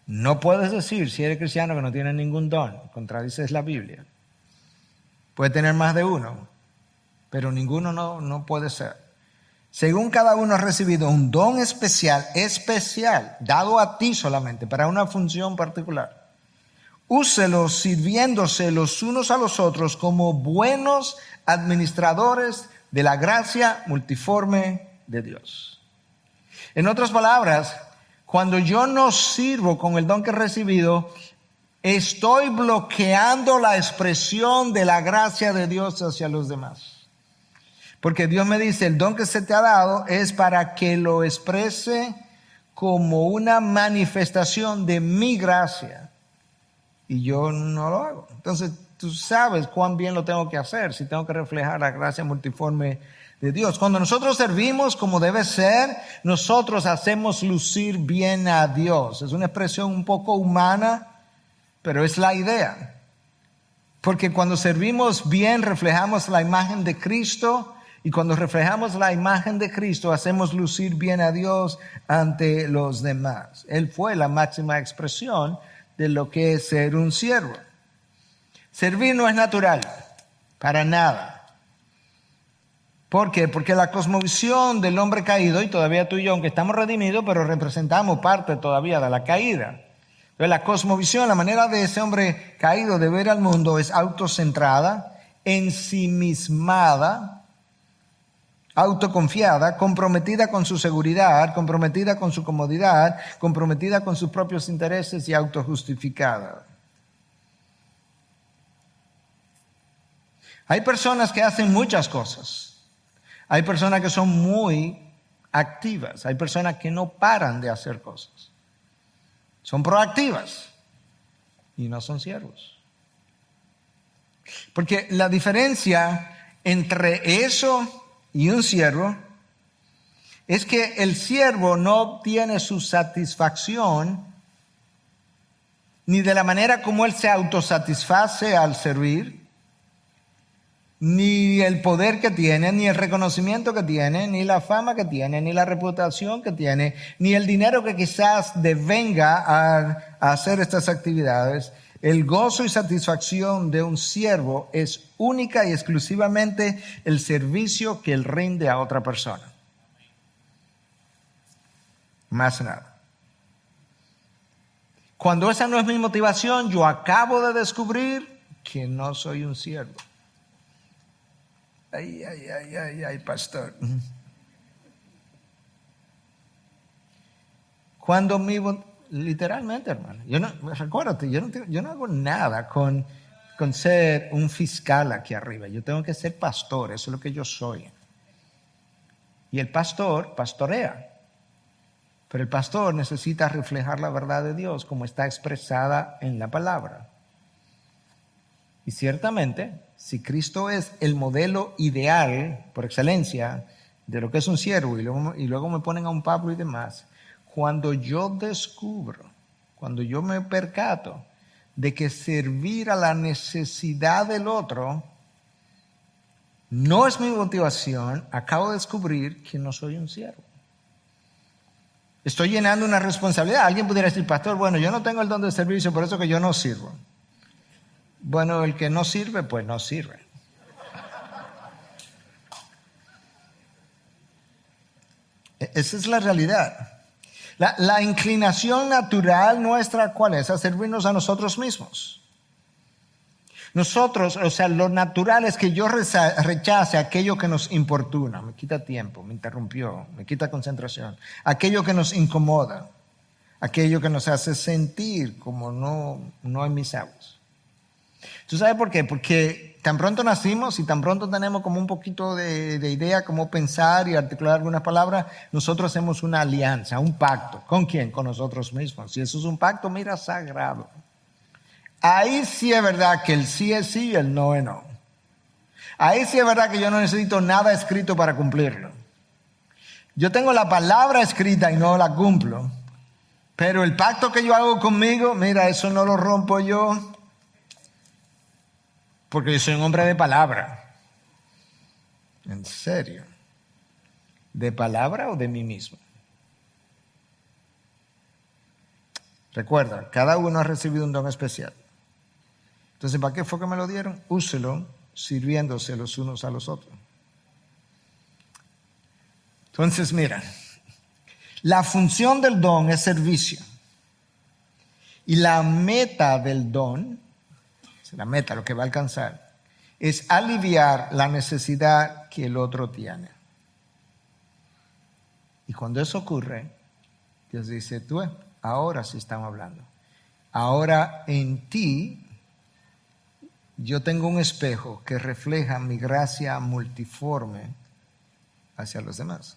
Speaker 1: No puedes decir, si eres cristiano, que no tienes ningún don. Contradices la Biblia. Puede tener más de uno, pero ninguno no puede ser. Según cada uno ha recibido un don especial, dado a ti solamente, para una función particular. Úselos sirviéndose los unos a los otros como buenos administradores de la gracia multiforme de Dios. En otras palabras, cuando yo no sirvo con el don que he recibido, estoy bloqueando la expresión de la gracia de Dios hacia los demás. Porque Dios me dice, el don que se te ha dado es para que lo exprese como una manifestación de mi gracia. Y yo no lo hago. Entonces, tú sabes cuán bien lo tengo que hacer si tengo que reflejar la gracia multiforme de Dios. Cuando nosotros servimos como debe ser, nosotros hacemos lucir bien a Dios. Es una expresión un poco humana, pero es la idea. Porque cuando servimos bien, reflejamos la imagen de Cristo. Y cuando reflejamos la imagen de Cristo, hacemos lucir bien a Dios ante los demás. Él fue la máxima expresión de lo que es ser un siervo. Servir no es natural, para nada. ¿Por qué? Porque la cosmovisión del hombre caído, y todavía tú y yo, aunque estamos redimidos, pero representamos parte todavía de la caída. Entonces, la cosmovisión, la manera de ese hombre caído de ver al mundo es autocentrada, ensimismada, autoconfiada, comprometida con su seguridad, comprometida con su comodidad, comprometida con sus propios intereses y autojustificada. Hay personas que hacen muchas cosas. Hay personas que son muy activas. Hay personas que no paran de hacer cosas. Son proactivas y no son siervos. Porque la diferencia entre eso y un siervo es que el siervo no obtiene su satisfacción ni de la manera como él se autosatisface al servir, ni el poder que tiene, ni el reconocimiento que tiene, ni la fama que tiene, ni la reputación que tiene, ni el dinero que quizás devenga a hacer estas actividades. El gozo y satisfacción de un siervo es única y exclusivamente el servicio que él rinde a otra persona. Más nada. Cuando esa no es mi motivación, yo acabo de descubrir que no soy un siervo. Ay, pastor. Cuando literalmente, hermano, recuérdate, yo no hago nada con ser un fiscal aquí arriba. Yo tengo que ser pastor, eso es lo que yo soy. Y el pastor pastorea. Pero el pastor necesita reflejar la verdad de Dios como está expresada en la palabra. Y ciertamente, si Cristo es el modelo ideal por excelencia de lo que es un siervo, y luego me ponen a un Pablo y demás, cuando yo descubro, cuando yo me percato de que servir a la necesidad del otro no es mi motivación, acabo de descubrir que no soy un siervo. Estoy llenando una responsabilidad. Alguien pudiera decir, pastor, bueno, yo no tengo el don de servicio, por eso que yo no sirvo. Bueno, el que no sirve, pues no sirve. Esa es la realidad. La inclinación natural nuestra, ¿cuál es? A servirnos a nosotros mismos. Nosotros, o sea, lo natural es que yo rechace aquello que nos importuna, me quita tiempo, me interrumpió, me quita concentración, aquello que nos incomoda, aquello que nos hace sentir como no en mis aguas. ¿Tú sabes por qué? Porque tan pronto nacimos y tan pronto tenemos como un poquito de idea cómo pensar y articular algunas palabras, nosotros hacemos una alianza, un pacto. ¿Con quién? Con nosotros mismos. Si eso es un pacto, mira, sagrado. Ahí sí es verdad que el sí es sí y el no es no. Ahí sí es verdad que yo no necesito nada escrito para cumplirlo. Yo tengo la palabra escrita y no la cumplo. Pero el pacto que yo hago conmigo, mira, eso no lo rompo yo. Porque yo soy un hombre de palabra. En serio. ¿De palabra o de mí mismo? Recuerda, cada uno ha recibido un don especial. Entonces, ¿para qué fue que me lo dieron? Úselo sirviéndose los unos a los otros. Entonces, mira, la función del don es servicio. Y la meta del don, la meta, lo que va a alcanzar, es aliviar la necesidad que el otro tiene. Y cuando eso ocurre, Dios dice, tú, ahora sí estamos hablando. Ahora en ti yo tengo un espejo que refleja mi gracia multiforme hacia los demás.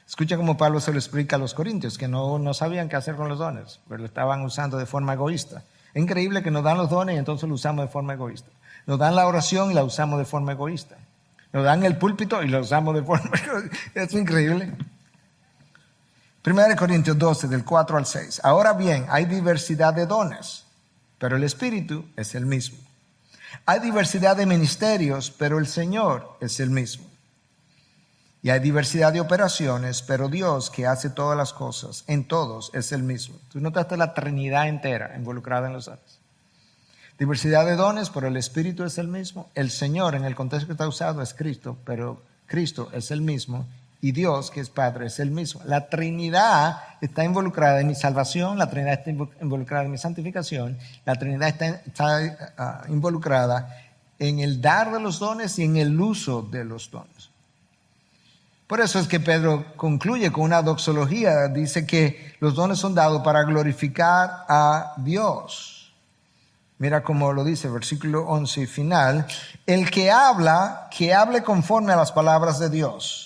Speaker 1: Escucha cómo Pablo se lo explica a los corintios, que no sabían qué hacer con los dones, pero lo estaban usando de forma egoísta. Es increíble que nos dan los dones y entonces lo usamos de forma egoísta. Nos dan la oración y la usamos de forma egoísta. Nos dan el púlpito y lo usamos de forma egoísta. Es increíble. 1 Corintios 12, del 4 al 6. Ahora bien, hay diversidad de dones, pero el Espíritu es el mismo. Hay diversidad de ministerios, pero el Señor es el mismo. Y hay diversidad de operaciones, pero Dios, que hace todas las cosas, en todos es el mismo. Tú notaste la Trinidad entera involucrada en los dones. Diversidad de dones, pero el Espíritu es el mismo. El Señor, en el contexto que está usado, es Cristo, pero Cristo es el mismo. Y Dios, que es Padre, es el mismo. La Trinidad está involucrada en mi salvación, la Trinidad está involucrada en mi santificación, la Trinidad está involucrada en el dar de los dones y en el uso de los dones. Por eso es que Pedro concluye con una doxología, dice que los dones son dados para glorificar a Dios. Mira cómo lo dice, versículo 11 final, el que habla, que hable conforme a las palabras de Dios.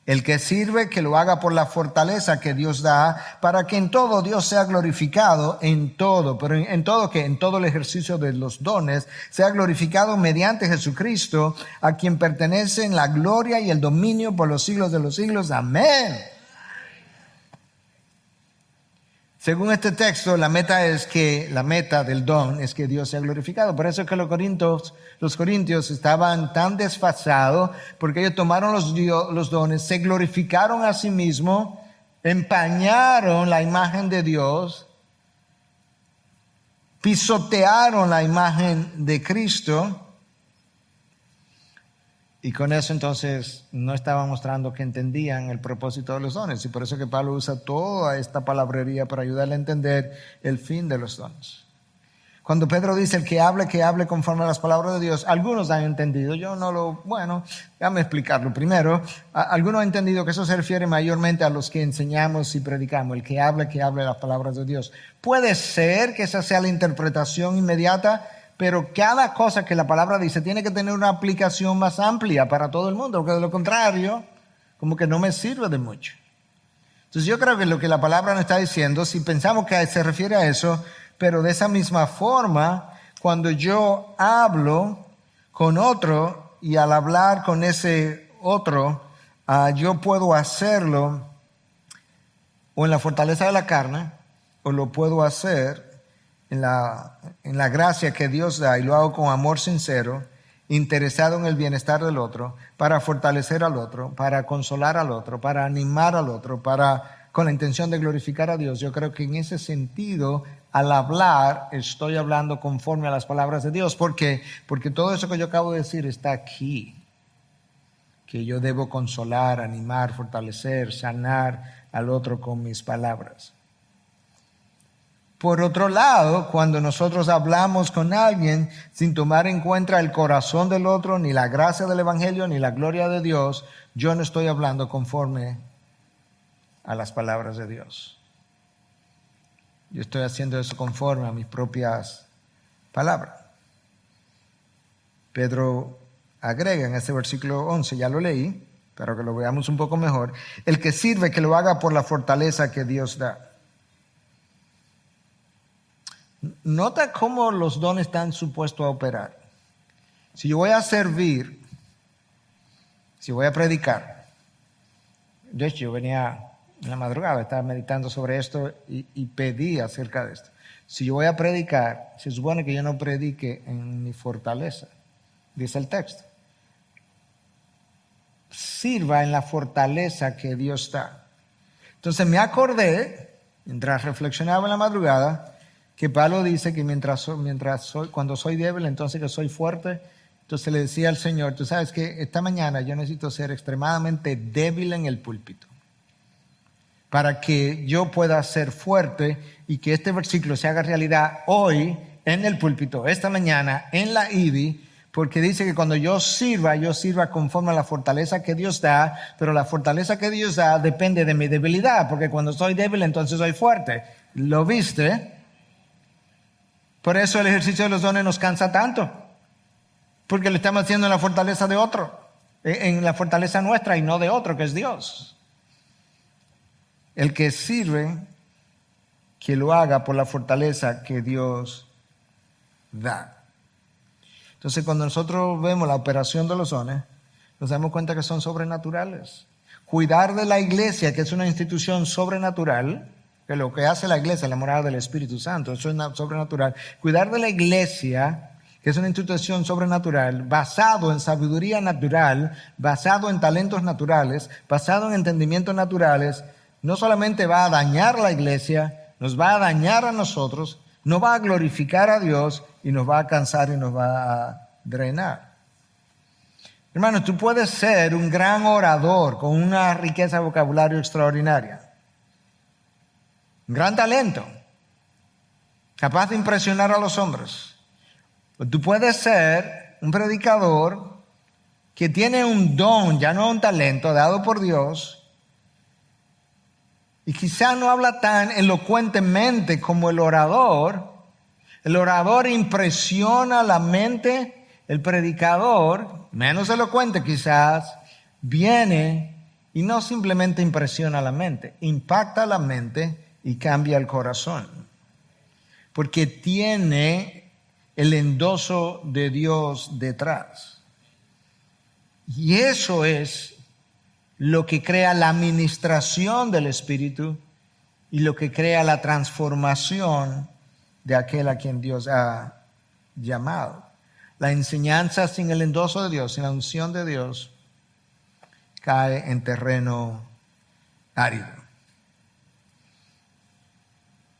Speaker 1: El que sirve, que lo haga por la fortaleza que Dios da, para que en todo Dios sea glorificado, en todo. Pero en todo, ¿qué? En todo el ejercicio de los dones, sea glorificado mediante Jesucristo, a quien pertenecen la gloria y el dominio por los siglos de los siglos. Amén. Según este texto, la meta del don es que Dios sea glorificado. Por eso es que los corintios estaban tan desfasados, porque ellos tomaron los dones, se glorificaron a sí mismos, empañaron la imagen de Dios, pisotearon la imagen de Cristo, y con eso entonces no estaban mostrando que entendían el propósito de los dones. Y por eso que Pablo usa toda esta palabrería para ayudarle a entender el fin de los dones. Cuando Pedro dice el que hable conforme a las palabras de Dios, algunos han entendido, déjame explicarlo primero. Algunos han entendido que eso se refiere mayormente a los que enseñamos y predicamos, el que hable las palabras de Dios. Puede ser que esa sea la interpretación inmediata, pero cada cosa que la palabra dice tiene que tener una aplicación más amplia para todo el mundo, porque de lo contrario, como que no me sirve de mucho. Entonces yo creo que lo que la palabra nos está diciendo, si pensamos que se refiere a eso, pero de esa misma forma, cuando yo hablo con otro y al hablar con ese otro, yo puedo hacerlo o en la fortaleza de la carne, o lo puedo hacer en la gracia que Dios da, y lo hago con amor sincero, interesado en el bienestar del otro, para fortalecer al otro, para consolar al otro, para animar al otro, con la intención de glorificar a Dios. Yo creo que en ese sentido, al hablar, estoy hablando conforme a las palabras de Dios. ¿Por qué? Porque todo eso que yo acabo de decir está aquí, que yo debo consolar, animar, fortalecer, sanar al otro con mis palabras. Por otro lado, cuando nosotros hablamos con alguien sin tomar en cuenta el corazón del otro, ni la gracia del Evangelio, ni la gloria de Dios, yo no estoy hablando conforme a las palabras de Dios. Yo estoy haciendo eso conforme a mis propias palabras. Pedro agrega en ese versículo 11, ya lo leí, pero que lo veamos un poco mejor, el que sirve, que lo haga por la fortaleza que Dios da. Nota cómo los dones están supuestos a operar. Si yo voy a servir, si voy a predicar, de hecho yo venía en la madrugada, estaba meditando sobre esto y pedí acerca de esto. si yo voy a predicar, se supone que yo no predique en mi fortaleza, dice el texto. Sirva en la fortaleza que Dios da. Entonces me acordé, mientras reflexionaba en la madrugada, que Pablo dice que cuando soy débil, entonces que soy fuerte. Entonces le decía al Señor, tú sabes que esta mañana yo necesito ser extremadamente débil en el púlpito para que yo pueda ser fuerte y que este versículo se haga realidad hoy en el púlpito, esta mañana en la IDI, porque dice que cuando yo sirva conforme a la fortaleza que Dios da, pero la fortaleza que Dios da depende de mi debilidad, porque cuando soy débil entonces soy fuerte. ¿Lo viste? Por eso el ejercicio de los dones nos cansa tanto, porque lo estamos haciendo en la fortaleza de otro, en la fortaleza nuestra y no de otro, que es Dios. El que sirve, que lo haga por la fortaleza que Dios da. Entonces, cuando nosotros vemos la operación de los dones, nos damos cuenta que son sobrenaturales. Cuidar de la iglesia, que es una institución sobrenatural, que lo que hace la iglesia es la morada del Espíritu Santo, eso es sobrenatural. Cuidar de la iglesia, que es una institución sobrenatural, basado en sabiduría natural, basado en talentos naturales, basado en entendimientos naturales, no solamente va a dañar la iglesia, nos va a dañar a nosotros, no va a glorificar a Dios y nos va a cansar y nos va a drenar. Hermano, tú puedes ser un gran orador con una riqueza de vocabulario extraordinaria, un gran talento, capaz de impresionar a los hombres. O tú puedes ser un predicador que tiene un don, ya no un talento, dado por Dios, y quizá no habla tan elocuentemente como el orador. El orador impresiona la mente, el predicador, menos elocuente quizás, viene y no simplemente impresiona la mente, impacta la mente y cambia el corazón. Porque tiene el endoso de Dios detrás. Y eso es lo que crea la administración del Espíritu y lo que crea la transformación de aquel a quien Dios ha llamado. La enseñanza sin el endoso de Dios, sin la unción de Dios, cae en terreno árido.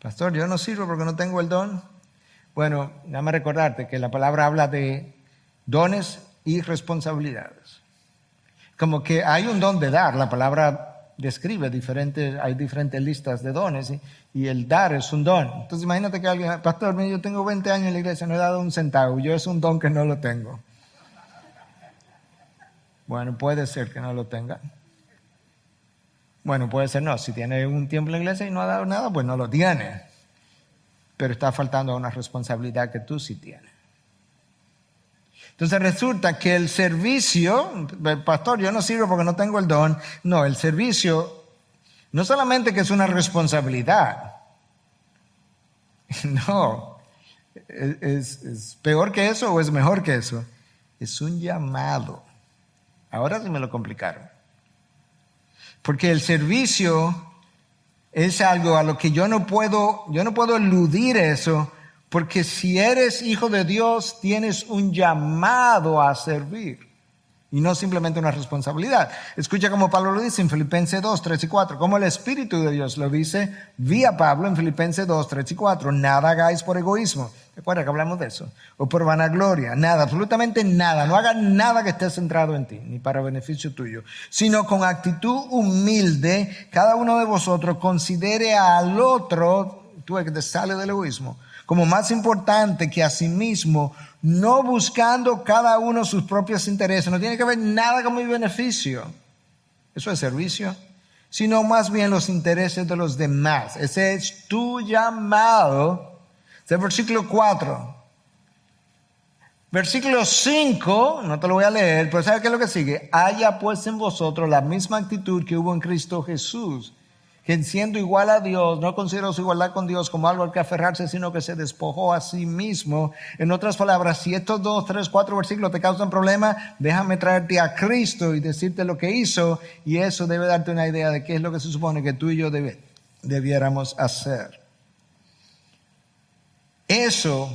Speaker 1: Pastor, yo no sirvo porque no tengo el don. Bueno, déjame recordarte que la palabra habla de dones y responsabilidades. Como que hay un don de dar, la palabra describe hay diferentes listas de dones y el dar es un don. Entonces imagínate que alguien, pastor, yo tengo 20 años en la iglesia, no he dado un centavo, yo es un don que no lo tengo. Bueno, puede ser que no lo tenga. Bueno, puede ser no, si tiene un tiempo en la iglesia y no ha dado nada, pues no lo tiene. Pero está faltando una responsabilidad que tú sí tienes. Entonces resulta que el servicio, pastor, yo no sirvo porque no tengo el don. No, el servicio no solamente que es una responsabilidad. No, es peor que eso o es mejor que eso. Es un llamado. Ahora sí me lo complicaron. Porque el servicio es algo a lo que yo no puedo eludir eso. Porque si eres hijo de Dios, tienes un llamado a servir y no simplemente una responsabilidad. Escucha como Pablo lo dice en Filipenses 2, 3 y 4. Como el Espíritu de Dios lo dice vía Pablo en Filipenses 2, 3 y 4. Nada hagáis por egoísmo. ¿Recuerda que hablamos de eso? O por vanagloria. Nada, absolutamente nada. No hagas nada que esté centrado en ti, ni para beneficio tuyo. Sino con actitud humilde, cada uno de vosotros considere al otro, tú ves que te sale del egoísmo, como más importante que a sí mismo, no buscando cada uno sus propios intereses. No tiene que ver nada con mi beneficio. Eso es servicio. Sino más bien los intereses de los demás. Ese es tu llamado. Ese es el versículo 4. Versículo 5, no te lo voy a leer, pero ¿sabes qué es lo que sigue? Haya pues en vosotros la misma actitud que hubo en Cristo Jesús, que siendo igual a Dios, no consideró su igualdad con Dios como algo al que aferrarse, sino que se despojó a sí mismo. En otras palabras, si estos 2, 3, 4 versículos te causan problemas, déjame traerte a Cristo y decirte lo que hizo, y eso debe darte una idea de qué es lo que se supone que tú y yo debiéramos hacer. Eso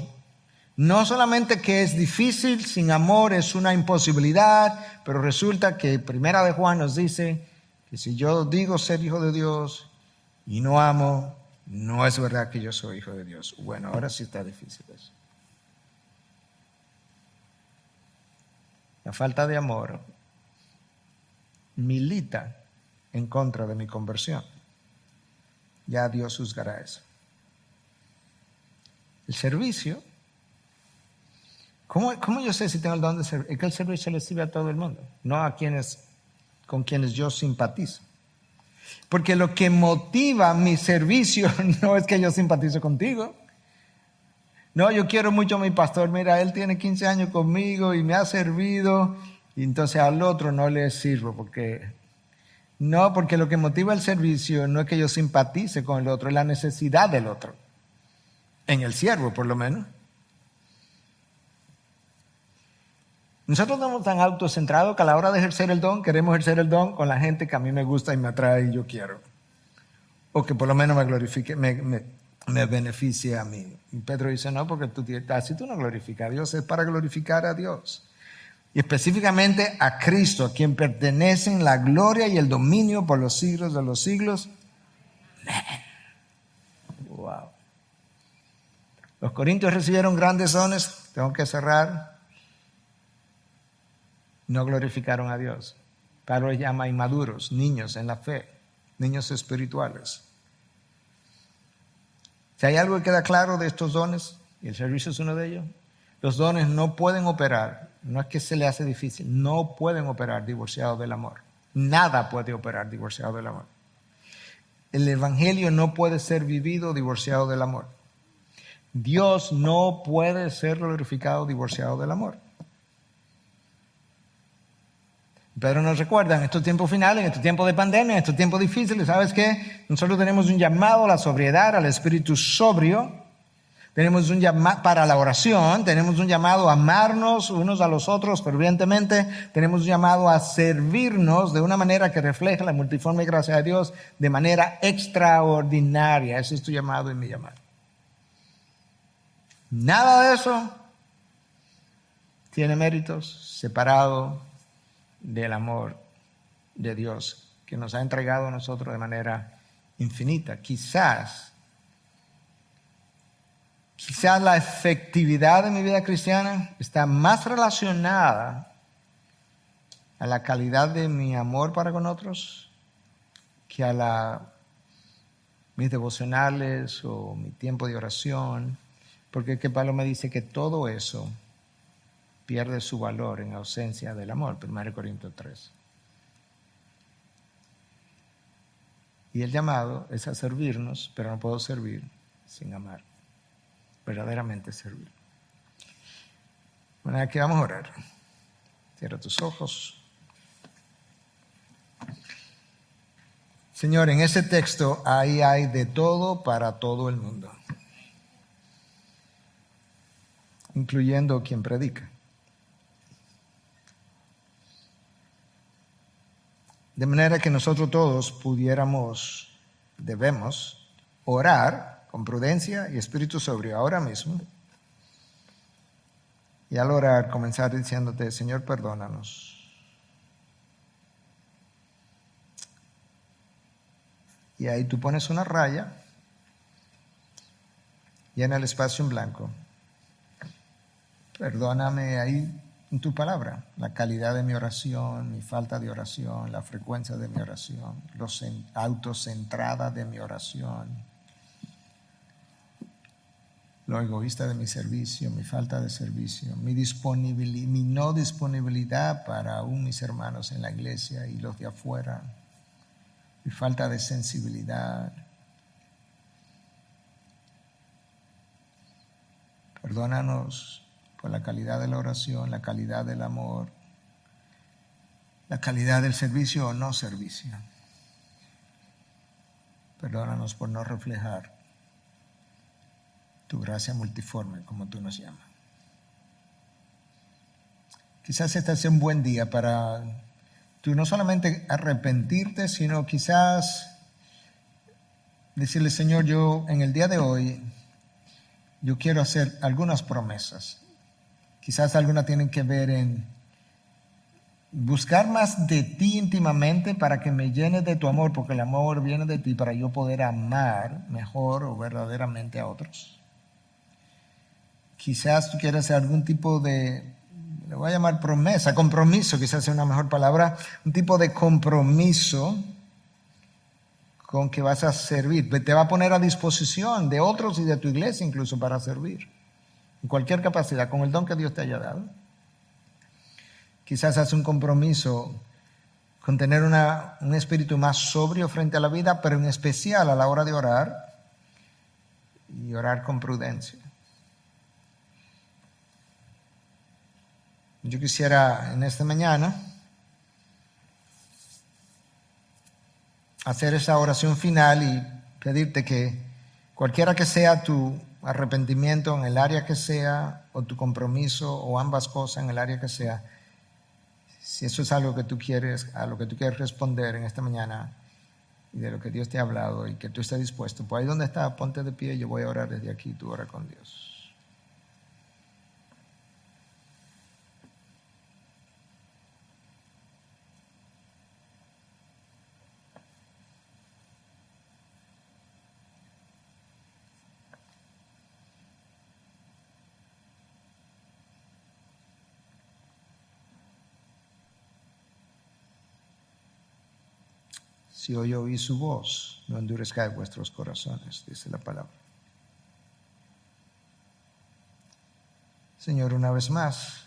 Speaker 1: no solamente que es difícil, sin amor es una imposibilidad, pero resulta que Primera de Juan nos dice que si yo digo ser hijo de Dios y no amo, no es verdad que yo soy hijo de Dios. Bueno, ahora sí está difícil eso. La falta de amor milita en contra de mi conversión. Ya Dios juzgará eso. El servicio, ¿cómo yo sé si tengo el don de servir? Es que el servicio le sirve a todo el mundo, no a con quienes yo simpatizo. Porque lo que motiva mi servicio no es que yo simpatizo contigo. No, yo quiero mucho a mi pastor. Mira, él tiene 15 años conmigo y me ha servido. Y entonces al otro no le sirvo. Porque lo que motiva el servicio no es que yo simpatice con el otro, es la necesidad del otro. En el siervo, por lo menos. Nosotros estamos tan autocentrados que a la hora de ejercer el don, queremos ejercer el don con la gente que a mí me gusta y me atrae y yo quiero. O que por lo menos me glorifique, me beneficie a mí. Y Pedro dice, no, porque así tú no glorificas a Dios, es para glorificar a Dios. Y específicamente a Cristo, a quien pertenecen la gloria y el dominio por los siglos de los siglos. Wow. Los corintios recibieron grandes dones, tengo que cerrar. No glorificaron a Dios. Pablo les llama inmaduros, niños en la fe, niños espirituales. Si hay algo que queda claro de estos dones, y el servicio es uno de ellos, los dones no pueden operar, no es que se le hace difícil, no pueden operar divorciados del amor. Nada puede operar divorciado del amor. El evangelio no puede ser vivido divorciado del amor. Dios no puede ser glorificado divorciado del amor. Pedro nos recuerda en estos tiempos finales, en estos tiempos de pandemia, en estos tiempos difíciles, ¿sabes qué? Nosotros tenemos un llamado a la sobriedad, al espíritu sobrio. Tenemos un llamado para la oración, tenemos un llamado a amarnos unos a los otros fervientemente, tenemos un llamado a servirnos de una manera que refleje la multiforme gracia de Dios de manera extraordinaria. Ese es tu llamado y mi llamado. Nada de eso tiene méritos separado del amor de Dios que nos ha entregado a nosotros de manera infinita. Quizás la efectividad de mi vida cristiana está más relacionada a la calidad de mi amor para con otros que a mis devocionales o mi tiempo de oración, porque que Pablo me dice que todo eso pierde su valor en ausencia del amor, 1 Corintios 3. Y el llamado es a servirnos, pero no puedo servir sin amar. Verdaderamente servir. Bueno, aquí vamos a orar. Cierra tus ojos. Señor, en ese texto ahí hay de todo para todo el mundo, incluyendo quien predica. De manera que nosotros todos debemos orar con prudencia y espíritu sobrio ahora mismo. Y al orar, comenzar diciéndote, Señor, perdónanos. Y ahí tú pones una raya, llena el espacio en blanco. Perdóname ahí en tu palabra, la calidad de mi oración, mi falta de oración, la frecuencia de mi oración, los autocentrada de mi oración, lo egoísta de mi servicio, mi falta de servicio, mi no disponibilidad para aún mis hermanos en la iglesia y los de afuera, mi falta de sensibilidad. Perdónanos por la calidad de la oración, la calidad del amor, la calidad del servicio o no servicio. Perdónanos por no reflejar tu gracia multiforme, como tú nos llamas. Quizás este sea un buen día para tú no solamente arrepentirte, sino quizás decirle, Señor, yo en el día de hoy yo quiero hacer algunas promesas. Quizás algunas tienen que ver en buscar más de ti íntimamente para que me llenes de tu amor, porque el amor viene de ti para yo poder amar mejor o verdaderamente a otros. Quizás tú quieras hacer algún tipo de, le voy a llamar promesa, compromiso, quizás sea una mejor palabra, un tipo de compromiso con que vas a servir. Te va a poner a disposición de otros y de tu iglesia incluso para servir. En cualquier capacidad, con el don que Dios te haya dado. Quizás hace un compromiso con tener un espíritu más sobrio frente a la vida, pero en especial a la hora de orar y orar con prudencia. Yo quisiera en esta mañana hacer esa oración final y pedirte que cualquiera que sea tu arrepentimiento en el área que sea, o tu compromiso, o ambas cosas en el área que sea, si eso es algo que tú quieres, a lo que tú quieres responder en esta mañana y de lo que Dios te ha hablado y que tú estés dispuesto, pues ahí donde estás, ponte de pie, yo voy a orar desde aquí, tú ora con Dios. Si hoy oí su voz, no endurezcáis vuestros corazones, dice la palabra. Señor, una vez más,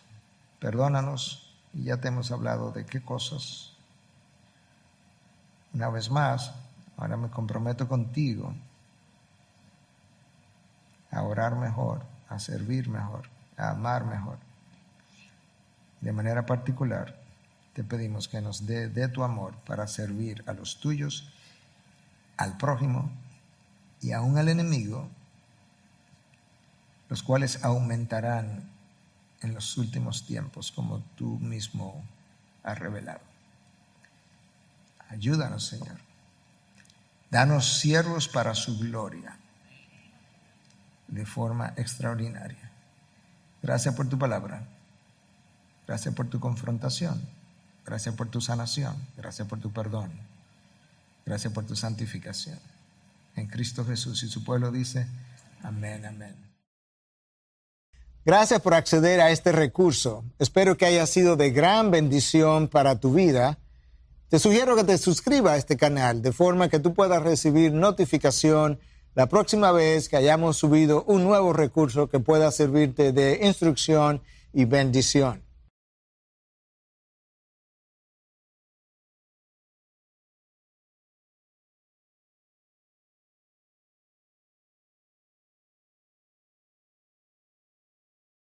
Speaker 1: perdónanos, y ya te hemos hablado de qué cosas. Una vez más, ahora me comprometo contigo a orar mejor, a servir mejor, a amar mejor. De manera particular, te pedimos que nos dé de tu amor para servir a los tuyos, al prójimo y aún al enemigo, los cuales aumentarán en los últimos tiempos, como tú mismo has revelado. Ayúdanos, Señor. Danos siervos para su gloria, de forma extraordinaria. Gracias por tu palabra. Gracias por tu confrontación. Gracias por tu sanación. Gracias por tu perdón. Gracias por tu santificación. En Cristo Jesús. Y su pueblo dice, amén, amén. Gracias por acceder a este recurso. Espero que haya sido de gran bendición para tu vida. Te sugiero que te suscribas a este canal de forma que tú puedas recibir notificación la próxima vez que hayamos subido un nuevo recurso que pueda servirte de instrucción y bendición.